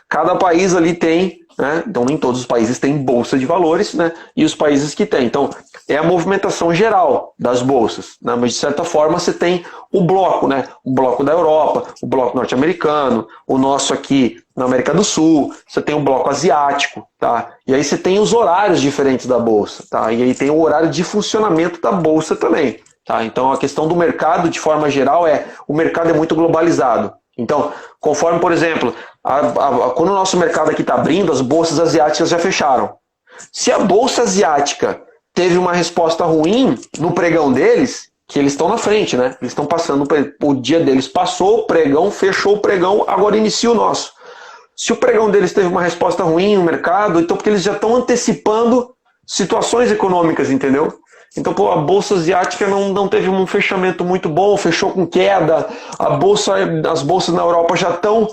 cada país ali tem, né? Então nem todos os países têm bolsa de valores, né? E os países que têm. Então é a movimentação geral das bolsas, né? Mas de certa forma você tem o bloco, né? O bloco da Europa, o bloco norte-americano, o nosso aqui na América do Sul, você tem o bloco asiático, tá? E aí você tem os horários diferentes da bolsa, tá? E aí tem o horário de funcionamento da bolsa também, tá? Então a questão do mercado, de forma geral, o mercado é muito globalizado. Então, conforme, por exemplo, quando o nosso mercado aqui está abrindo, as bolsas asiáticas já fecharam. Se a bolsa asiática teve uma resposta ruim no pregão deles, que eles estão na frente, né? Eles estão passando, o dia deles passou, o pregão, fechou o pregão, agora inicia o nosso. Se o pregão deles teve uma resposta ruim no mercado, então porque eles já estão antecipando situações econômicas, entendeu? Então, a bolsa asiática não teve um fechamento muito bom, fechou com queda, as bolsas na Europa já estão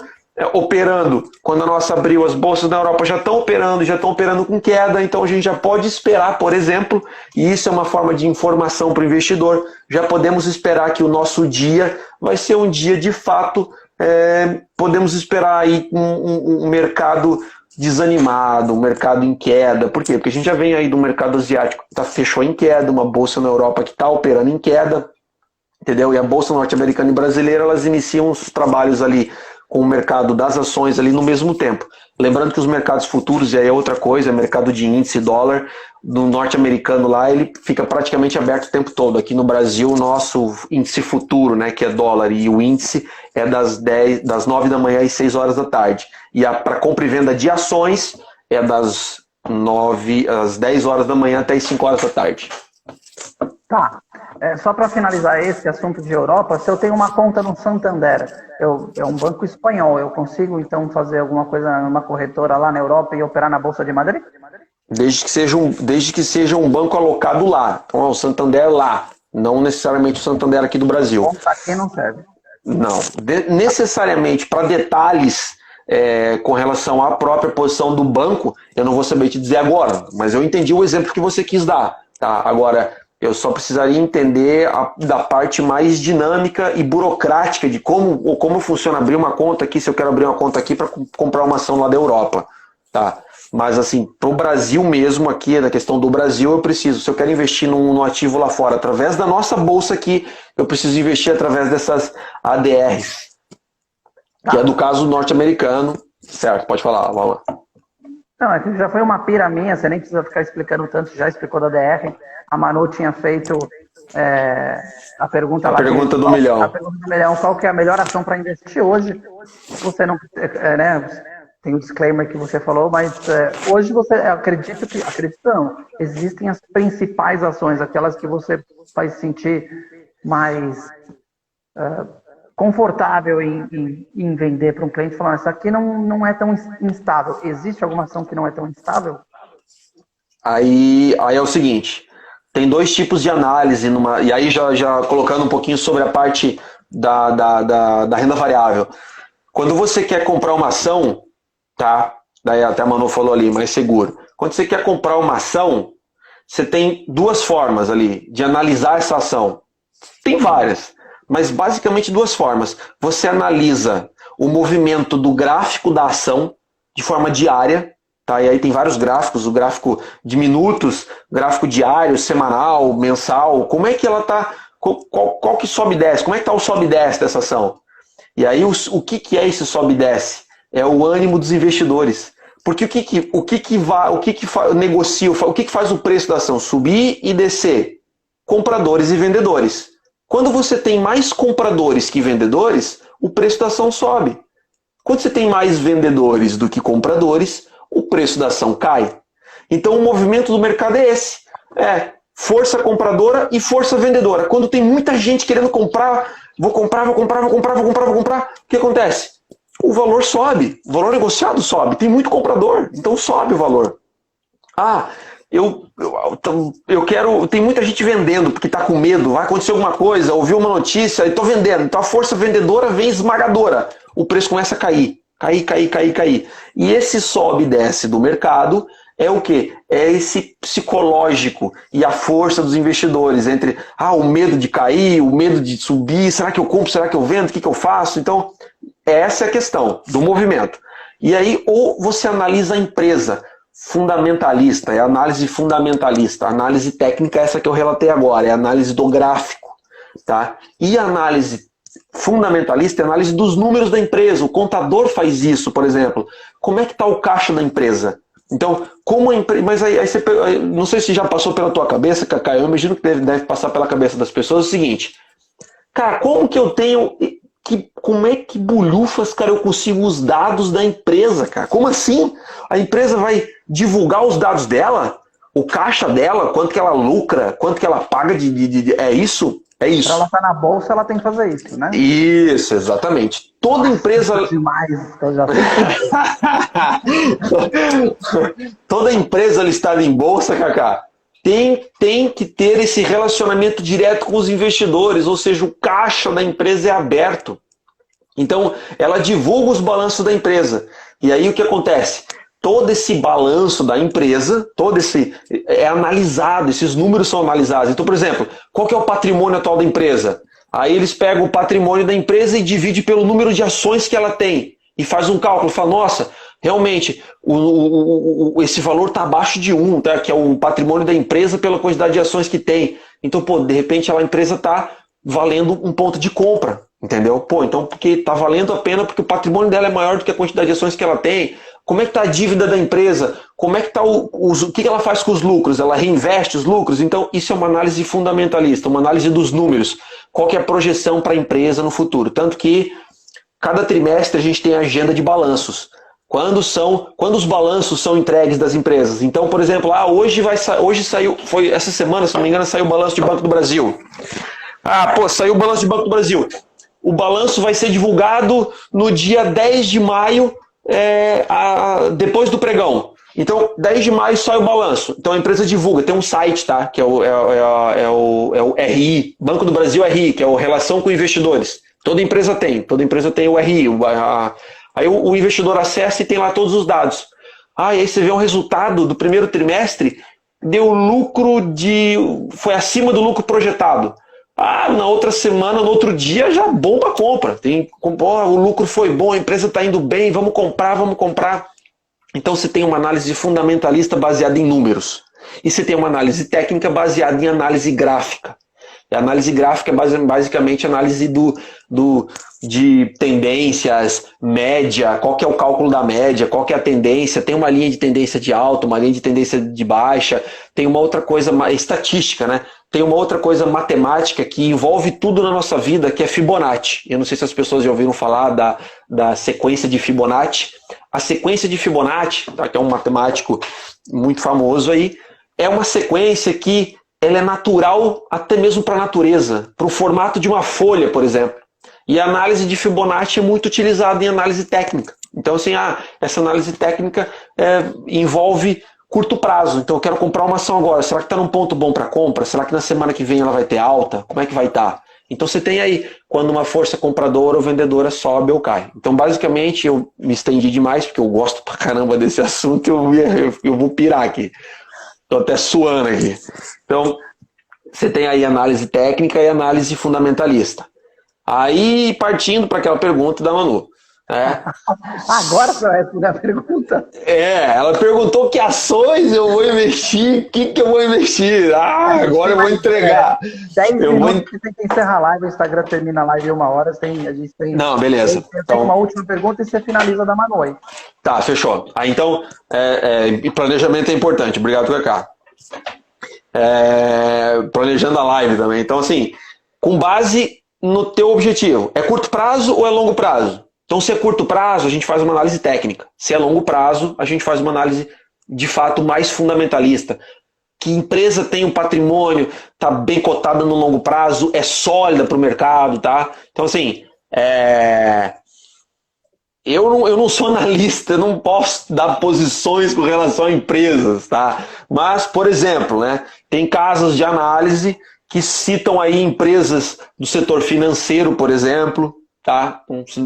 operando. Quando a nossa abriu, as bolsas na Europa já estão operando com queda, então a gente já pode esperar, por exemplo, e isso é uma forma de informação para o investidor, já podemos esperar que o nosso dia vai ser um dia de fato, podemos esperar aí um mercado desanimado, um mercado em queda. Por quê? Porque a gente já vem aí do mercado asiático que fechou em queda, uma bolsa na Europa que está operando em queda, entendeu? E a bolsa norte-americana e brasileira, elas iniciam os trabalhos ali com o mercado das ações ali no mesmo tempo. Lembrando que os mercados futuros, e aí é outra coisa, é mercado de índice dólar, no norte-americano lá, ele fica praticamente aberto o tempo todo. Aqui no Brasil, o nosso índice futuro, né, que é dólar, e o índice é das 9 da manhã às 6 horas da tarde. E para compra e venda de ações é das 10 horas da manhã até as 5 horas da tarde. Tá. Só para finalizar esse assunto de Europa, se eu tenho uma conta no Santander, é um banco espanhol, eu consigo então fazer alguma coisa numa corretora lá na Europa e operar na Bolsa de Madrid? Desde que seja um banco alocado lá. Então, o Santander lá, não necessariamente o Santander aqui do Brasil. Conta aqui não serve. Não. Necessariamente para detalhes com relação à própria posição do banco, eu não vou saber te dizer agora, mas eu entendi o exemplo que você quis dar. Tá? Agora, eu só precisaria entender da parte mais dinâmica e burocrática de como funciona abrir uma conta aqui, se eu quero abrir uma conta aqui para comprar uma ação lá da Europa. Tá? Mas assim, para o Brasil mesmo, aqui na questão do Brasil, eu preciso, se eu quero investir num ativo lá fora, através da nossa bolsa aqui, eu preciso investir através dessas ADRs, que é do caso norte-americano. Certo, pode falar, vamos lá. Não, é que já foi uma pira minha, você nem precisa ficar explicando tanto, já explicou da DR. A Manu tinha feito a pergunta lá. A pergunta do milhão. A pergunta do milhão, qual que é a melhor ação para investir hoje? Você não, tem o disclaimer que você falou, mas hoje você acredita não, existem as principais ações, aquelas que você vai se sentir mais confortável em vender para um cliente, falando, essa aqui não é tão instável. Existe alguma ação que não é tão instável? Aí é o seguinte, tem dois tipos de análise, e aí já colocando um pouquinho sobre a parte da renda variável. Quando você quer comprar uma ação, tá? Daí até a Manu falou ali, mais seguro. Quando você quer comprar uma ação, você tem duas formas ali de analisar essa ação. Tem várias, mas basicamente duas formas. Você analisa o movimento do gráfico da ação de forma diária, tá? E aí tem vários gráficos, o gráfico de minutos, gráfico diário, semanal, mensal. Como é que ela tá? Qual que sobe e desce? Como é que tá o sobe e desce dessa ação? E aí o que é esse sobe e desce? É o ânimo dos investidores. Porque o que negocia, o que faz o preço da ação subir e descer? Compradores e vendedores. Quando você tem mais compradores que vendedores, o preço da ação sobe. Quando você tem mais vendedores do que compradores, o preço da ação cai. Então o movimento do mercado é esse. Força compradora e força vendedora. Quando tem muita gente querendo comprar, vou comprar, o que acontece? o valor sobe, o valor negociado sobe, tem muito comprador, então sobe o valor. Ah, eu quero. Tem muita gente vendendo porque está com medo, vai acontecer alguma coisa, ouviu uma notícia e estou vendendo. Então a força vendedora vem esmagadora. O preço começa a cair. Cair. E esse sobe e desce do mercado é o quê? É esse psicológico e a força dos investidores entre o medo de cair, o medo de subir, será que eu compro, será que eu vendo, o que eu faço? Então, essa é a questão do movimento. E aí, ou você analisa a empresa fundamentalista, é a análise fundamentalista. A análise técnica é essa que eu relatei agora, é a análise do gráfico. Tá? E a análise fundamentalista é a análise dos números da empresa. O contador faz isso, por exemplo. Como é que está o caixa da empresa? Então, como a empresa... Mas aí você... Não sei se já passou pela tua cabeça, Cacá, eu imagino que deve passar pela cabeça das pessoas o seguinte. Cara, como que eu tenho... Como é que bulhufas, cara, eu consigo os dados da empresa, cara? Como assim? A empresa vai divulgar os dados dela? O caixa dela? Quanto que ela lucra? Quanto que ela paga de... É isso? É isso. Para ela estar na bolsa, ela tem que fazer isso, né? Isso, exatamente. Toda empresa... Demais, eu já sei. Toda empresa listada em bolsa, Cacá, tem que ter esse relacionamento direto com os investidores, ou seja, o caixa da empresa é aberto. Então, ela divulga os balanços da empresa. E aí o que acontece? Todo esse balanço da empresa, é analisado, esses números são analisados. Então, por exemplo, qual que é o patrimônio atual da empresa? Aí eles pegam o patrimônio da empresa e dividem pelo número de ações que ela tem. E faz um cálculo, fala, nossa, realmente, esse valor está abaixo de 1, tá? Que é o patrimônio da empresa pela quantidade de ações que tem. Então, de repente, a empresa está valendo um ponto de compra, entendeu? Então, porque está valendo a pena porque o patrimônio dela é maior do que a quantidade de ações que ela tem. Como é que está a dívida da empresa? Como é que está o que ela faz com os lucros? Ela reinveste os lucros? Então, isso é uma análise fundamentalista, uma análise dos números. Qual que é a projeção para a empresa no futuro? Tanto que cada trimestre a gente tem a agenda de balanços. Quando os balanços são entregues das empresas. Então, por exemplo, hoje saiu, foi essa semana, se não me engano, saiu o balanço de Banco do Brasil. Saiu o balanço de Banco do Brasil. O balanço vai ser divulgado no dia 10 de maio, depois do pregão. Então, 10 de maio sai o balanço. Então a empresa divulga, tem um site, tá? Que é o RI, Banco do Brasil RI, que é o Relação com Investidores. Toda empresa tem o RI. Aí o investidor acessa e tem lá todos os dados. E aí você vê o resultado do primeiro trimestre, deu lucro foi acima do lucro projetado. Na outra semana, no outro dia, já bomba a compra. O lucro foi bom, a empresa está indo bem, vamos comprar. Então você tem uma análise fundamentalista baseada em números. E você tem uma análise técnica baseada em análise gráfica. E a análise gráfica é basicamente análise de tendências, média, qual que é o cálculo da média, qual que é a tendência, tem uma linha de tendência de alta, uma linha de tendência de baixa, tem uma outra coisa estatística, né? Tem uma outra coisa matemática que envolve tudo na nossa vida, que é Fibonacci. Eu não sei se as pessoas já ouviram falar da sequência de Fibonacci. A sequência de Fibonacci, tá, que é um matemático muito famoso aí, é uma sequência que ela é natural até mesmo para a natureza, para o formato de uma folha, por exemplo. E a análise de Fibonacci é muito utilizada em análise técnica. Então, assim, essa análise técnica envolve curto prazo. Então, eu quero comprar uma ação agora. Será que está num ponto bom para compra? Será que na semana que vem ela vai ter alta? Como é que vai estar? Então, você tem aí quando uma força compradora ou vendedora sobe ou cai. Então, basicamente, eu me estendi demais, porque eu gosto pra caramba desse assunto e eu vou pirar aqui. Estou até suando aqui. Então, você tem aí análise técnica e análise fundamentalista. Aí, partindo para aquela pergunta da Manu. Agora você vai responder a pergunta? Ela perguntou que ações eu vou investir, o que eu vou investir? Agora eu vou entregar. 10 minutos que tem que encerrar a live, o Instagram termina a live em 1 hora, a gente tem... Não, beleza. Tem uma última pergunta e você finaliza da Manu. Tá, fechou. Então, planejamento é importante. Obrigado, Cacá. Planejando a live também. Então, assim, com base no teu objetivo, é curto prazo ou é longo prazo? Então, se é curto prazo, a gente faz uma análise técnica. Se é longo prazo, a gente faz uma análise, de fato, mais fundamentalista. Que empresa tem um patrimônio, está bem cotada no longo prazo, é sólida para o mercado, tá? Então, assim, eu não sou analista, eu não posso dar posições com relação a empresas, tá? Mas, por exemplo, né, tem casos de análise que citam aí empresas do setor financeiro, por exemplo, tá?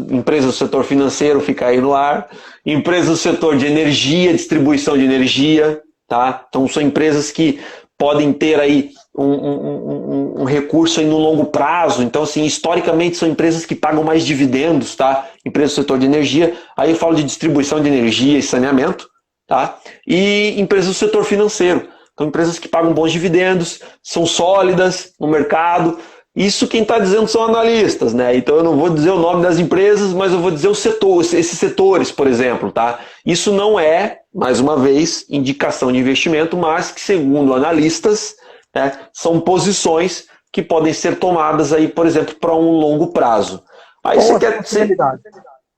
Empresas do setor financeiro, fica aí no ar. Empresas do setor de energia, distribuição de energia, tá? Então são empresas que podem ter aí um recurso aí no longo prazo. Então, assim, historicamente são empresas que pagam mais dividendos, tá? Empresas do setor de energia. Aí eu falo de distribuição de energia e saneamento, tá? E empresas do setor financeiro. Então, empresas que pagam bons dividendos, são sólidas no mercado. Isso quem está dizendo são analistas, né? Então eu não vou dizer o nome das empresas, mas eu vou dizer esses setores, por exemplo, tá? Isso não é, mais uma vez, indicação de investimento, mas que, segundo analistas, né, são posições que podem ser tomadas aí, por exemplo, para um longo prazo. Aí você quer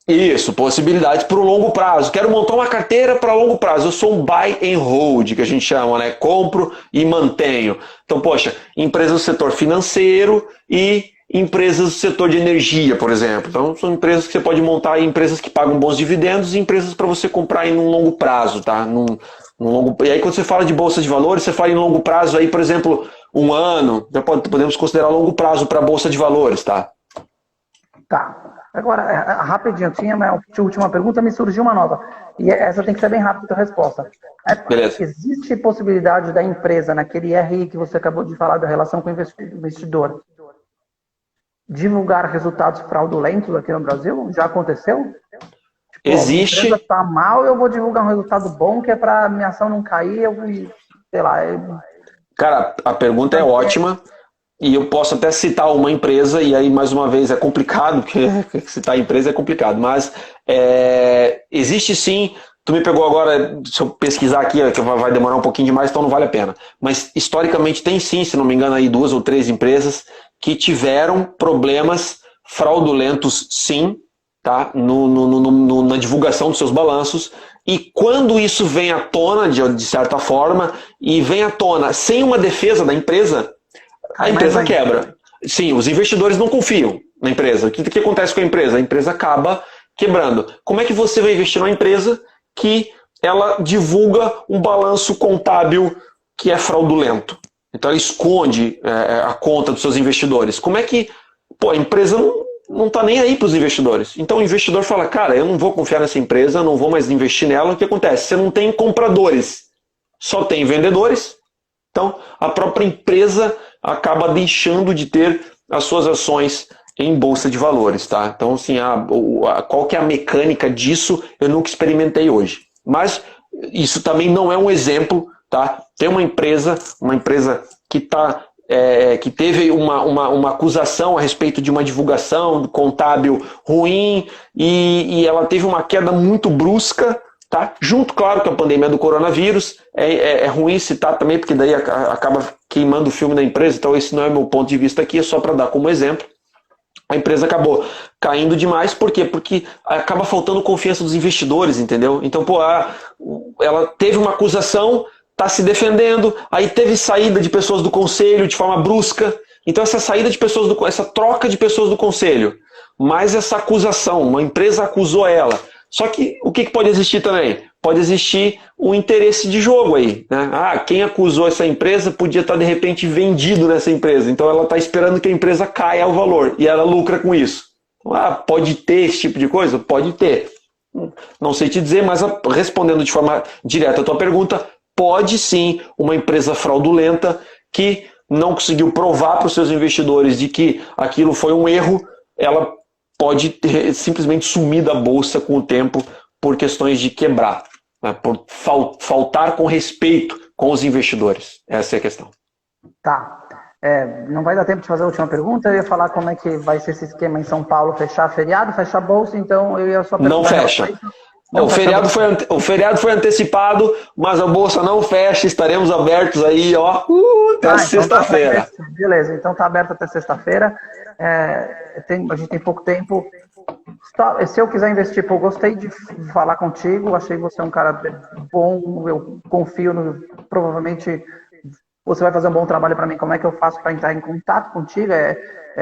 isso, possibilidades para o longo prazo. Quero montar uma carteira para longo prazo. Eu sou um buy and hold, que a gente chama, né? Compro e mantenho. Então, poxa, empresas do setor financeiro e empresas do setor de energia, por exemplo. Então, são empresas que você pode montar, empresas que pagam bons dividendos e empresas para você comprar em um longo prazo, tá? E aí, quando você fala de bolsa de valores, você fala em longo prazo aí, por exemplo, um ano. Já podemos considerar longo prazo para a bolsa de valores, tá? Tá. Agora, rapidinho, tinha a última pergunta, me surgiu uma nova. E essa tem que ser bem rápida a resposta. Beleza. Existe possibilidade da empresa, naquele RI que você acabou de falar da relação com o investidor, divulgar resultados fraudulentos aqui no Brasil? Já aconteceu? Tipo, Existe. A empresa está mal, eu vou divulgar um resultado bom, que é para minha ação não cair, sei lá. Cara, a pergunta é ótima. E eu posso até citar uma empresa, e aí, mais uma vez, é complicado, porque citar a empresa é complicado, mas existe sim. Tu me pegou agora, se eu pesquisar aqui, que vai demorar um pouquinho demais, então não vale a pena. Mas, historicamente, tem sim, se não me engano, aí 2 ou 3 empresas que tiveram problemas fraudulentos, sim, tá? Na divulgação dos seus balanços. E quando isso vem à tona, de certa forma, e vem à tona sem uma defesa da empresa, a empresa quebra. Sim, os investidores não confiam na empresa. O que acontece com a empresa? A empresa acaba quebrando. Como é que você vai investir numa empresa que ela divulga um balanço contábil que é fraudulento? Então ela esconde a conta dos seus investidores. Como é que a empresa não está nem aí para os investidores? Então o investidor fala, cara, eu não vou confiar nessa empresa, não vou mais investir nela. O que acontece? Você não tem compradores, só tem vendedores. Então a própria empresa acaba deixando de ter as suas ações em bolsa de valores, tá? Então, assim, qual que é a mecânica disso, eu nunca experimentei hoje. Mas isso também não é um exemplo, tá? Tem uma empresa que teve uma acusação a respeito de uma divulgação contábil ruim e ela teve uma queda muito brusca, tá? Junto, claro, com a pandemia do coronavírus. É ruim citar também, porque daí acaba queimando o filme da empresa, então esse não é o meu ponto de vista aqui, é só para dar como exemplo. A empresa acabou caindo demais, por quê? Porque acaba faltando confiança dos investidores, entendeu? Então, ela teve uma acusação, está se defendendo, aí teve saída de pessoas do conselho de forma brusca. Então, essa troca de pessoas do conselho, mais essa acusação, uma empresa acusou ela. Só que o que pode existir também? Pode existir um interesse de jogo aí, né? Quem acusou essa empresa podia estar de repente vendido nessa empresa, então ela está esperando que a empresa caia ao valor e ela lucra com isso. Pode ter esse tipo de coisa? Pode ter. Não sei te dizer, mas respondendo de forma direta a tua pergunta, pode sim uma empresa fraudulenta que não conseguiu provar para os seus investidores de que aquilo foi um erro, ela pode simplesmente sumir da bolsa com o tempo por questões de quebrar, né? Por faltar com respeito com os investidores. Essa é a questão. Tá. Não vai dar tempo de fazer a última pergunta. Eu ia falar como é que vai ser esse esquema em São Paulo, fechar feriado, fechar bolsa, então eu ia só perguntar. Não fecha. O feriado foi antecipado, mas a bolsa não fecha, estaremos abertos aí, até sexta-feira. Então beleza, então tá aberto até sexta-feira. A gente tem pouco tempo. Se eu quiser investir, gostei de falar contigo, achei você um cara bom, eu confio provavelmente você vai fazer um bom trabalho para mim, como é que eu faço para entrar em contato contigo?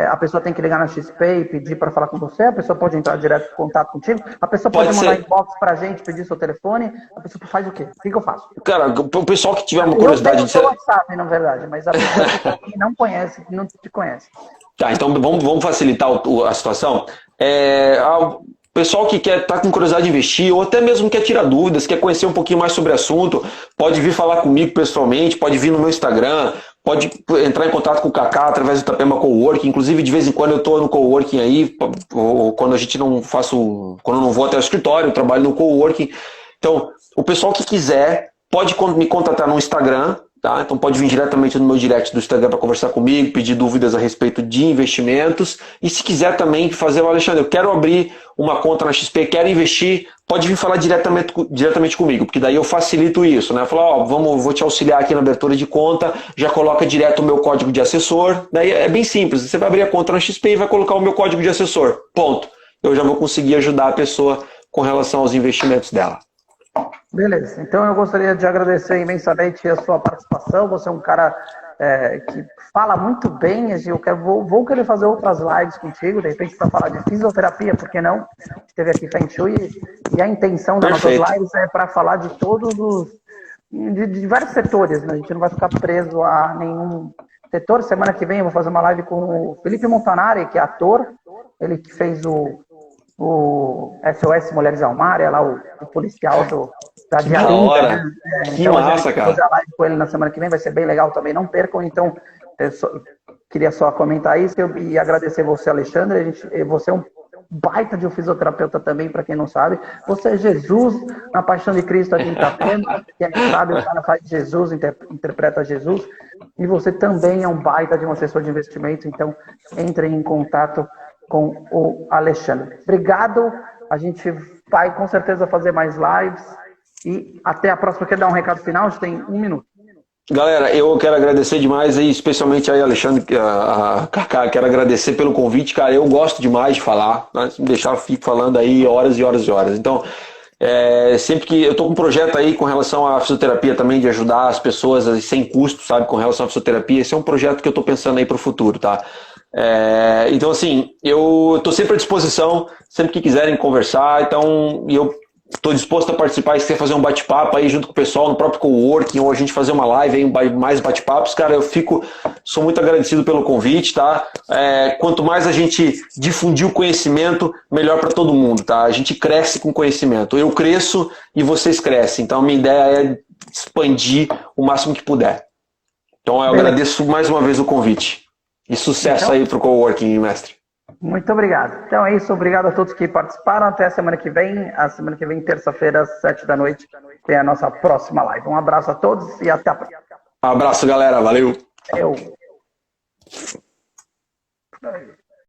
A pessoa tem que ligar na XP e pedir para falar com você, a pessoa pode entrar direto em contato contigo, a pessoa pode mandar inbox pra gente, pedir seu telefone, a pessoa faz o quê? O que eu faço? Cara, o pessoal que tiver uma curiosidade... Eu tenho o WhatsApp, na verdade, mas a pessoa que não conhece, que não te conhece. Tá, então vamos facilitar a situação. O pessoal que quer estar com curiosidade de investir, ou até mesmo quer tirar dúvidas, quer conhecer um pouquinho mais sobre o assunto, pode vir falar comigo pessoalmente, pode vir no meu Instagram, pode entrar em contato com o Kaká através do Itapema Coworking. Inclusive, de vez em quando eu estou no Coworking aí, ou quando a gente não faço, quando eu não vou até o escritório, eu trabalho no Coworking. Então, o pessoal que quiser pode me contatar no Instagram. Tá? Então pode vir diretamente no meu direct do Instagram para conversar comigo, pedir dúvidas a respeito de investimentos. E se quiser também fazer, Alexandre, eu quero abrir uma conta na XP, quero investir, pode vir falar diretamente comigo, porque daí eu facilito isso, né? Falar, vou te auxiliar aqui na abertura de conta, já coloca direto o meu código de assessor. Daí é bem simples, você vai abrir a conta na XP e vai colocar o meu código de assessor. Ponto. Eu já vou conseguir ajudar a pessoa com relação aos investimentos dela. Beleza, então eu gostaria de agradecer imensamente a sua participação. Você é um cara que fala muito bem. Vou querer fazer outras lives contigo, de repente para falar de fisioterapia, por que não? A gente teve aqui Feng Shui e a intenção das nossas lives é para falar de de vários setores, né? A gente não vai ficar preso a nenhum setor. Semana que vem eu vou fazer uma live com o Felipe Montanari, que é ator, ele que fez o SOS Mulheres ao Mar, é lá o policial da Diarinta, né? Que massa, cara. Vou fazer a live com ele na semana que vem, vai ser bem legal também, não percam. Então, queria só comentar isso e agradecer você, Alexandre. Você é um baita de um fisioterapeuta também, para quem não sabe. Você é Jesus na Paixão de Cristo aqui em Itapema. Quem sabe, o cara faz Jesus, interpreta Jesus. E você também é um baita de um assessor de investimento, então entre em contato com o Alexandre. Obrigado, a gente vai com certeza fazer mais lives e até a próxima. Quer dar um recado final? A gente tem 1 minuto. Galera, eu quero agradecer demais aí, especialmente aí, Alexandre, a Kaká, quero agradecer pelo convite, cara. Eu gosto demais de falar, né? Se me deixar, eu fico falando aí horas e horas e horas. Então, sempre que eu tô com um projeto aí com relação à fisioterapia também, de ajudar as pessoas sem custo, sabe, com relação à fisioterapia, esse é um projeto que eu tô pensando aí pro futuro, tá? Então, assim, eu estou sempre à disposição, sempre que quiserem conversar, então eu estou disposto a participar e se fazer um bate-papo aí junto com o pessoal no próprio coworking, ou a gente fazer uma live aí, mais bate-papos, cara, sou muito agradecido pelo convite, tá? Quanto mais a gente difundir o conhecimento, melhor para todo mundo, tá? A gente cresce com conhecimento, eu cresço e vocês crescem, então a minha ideia é expandir o máximo que puder. Então eu agradeço mais uma vez o convite. E sucesso aí pro coworking, mestre. Muito obrigado. Então é isso, obrigado a todos que participaram. Até a semana que vem. A semana que vem, terça-feira, às 7 da noite, tem a nossa próxima live. Um abraço a todos e até a próxima. Um abraço, galera. Valeu. Valeu.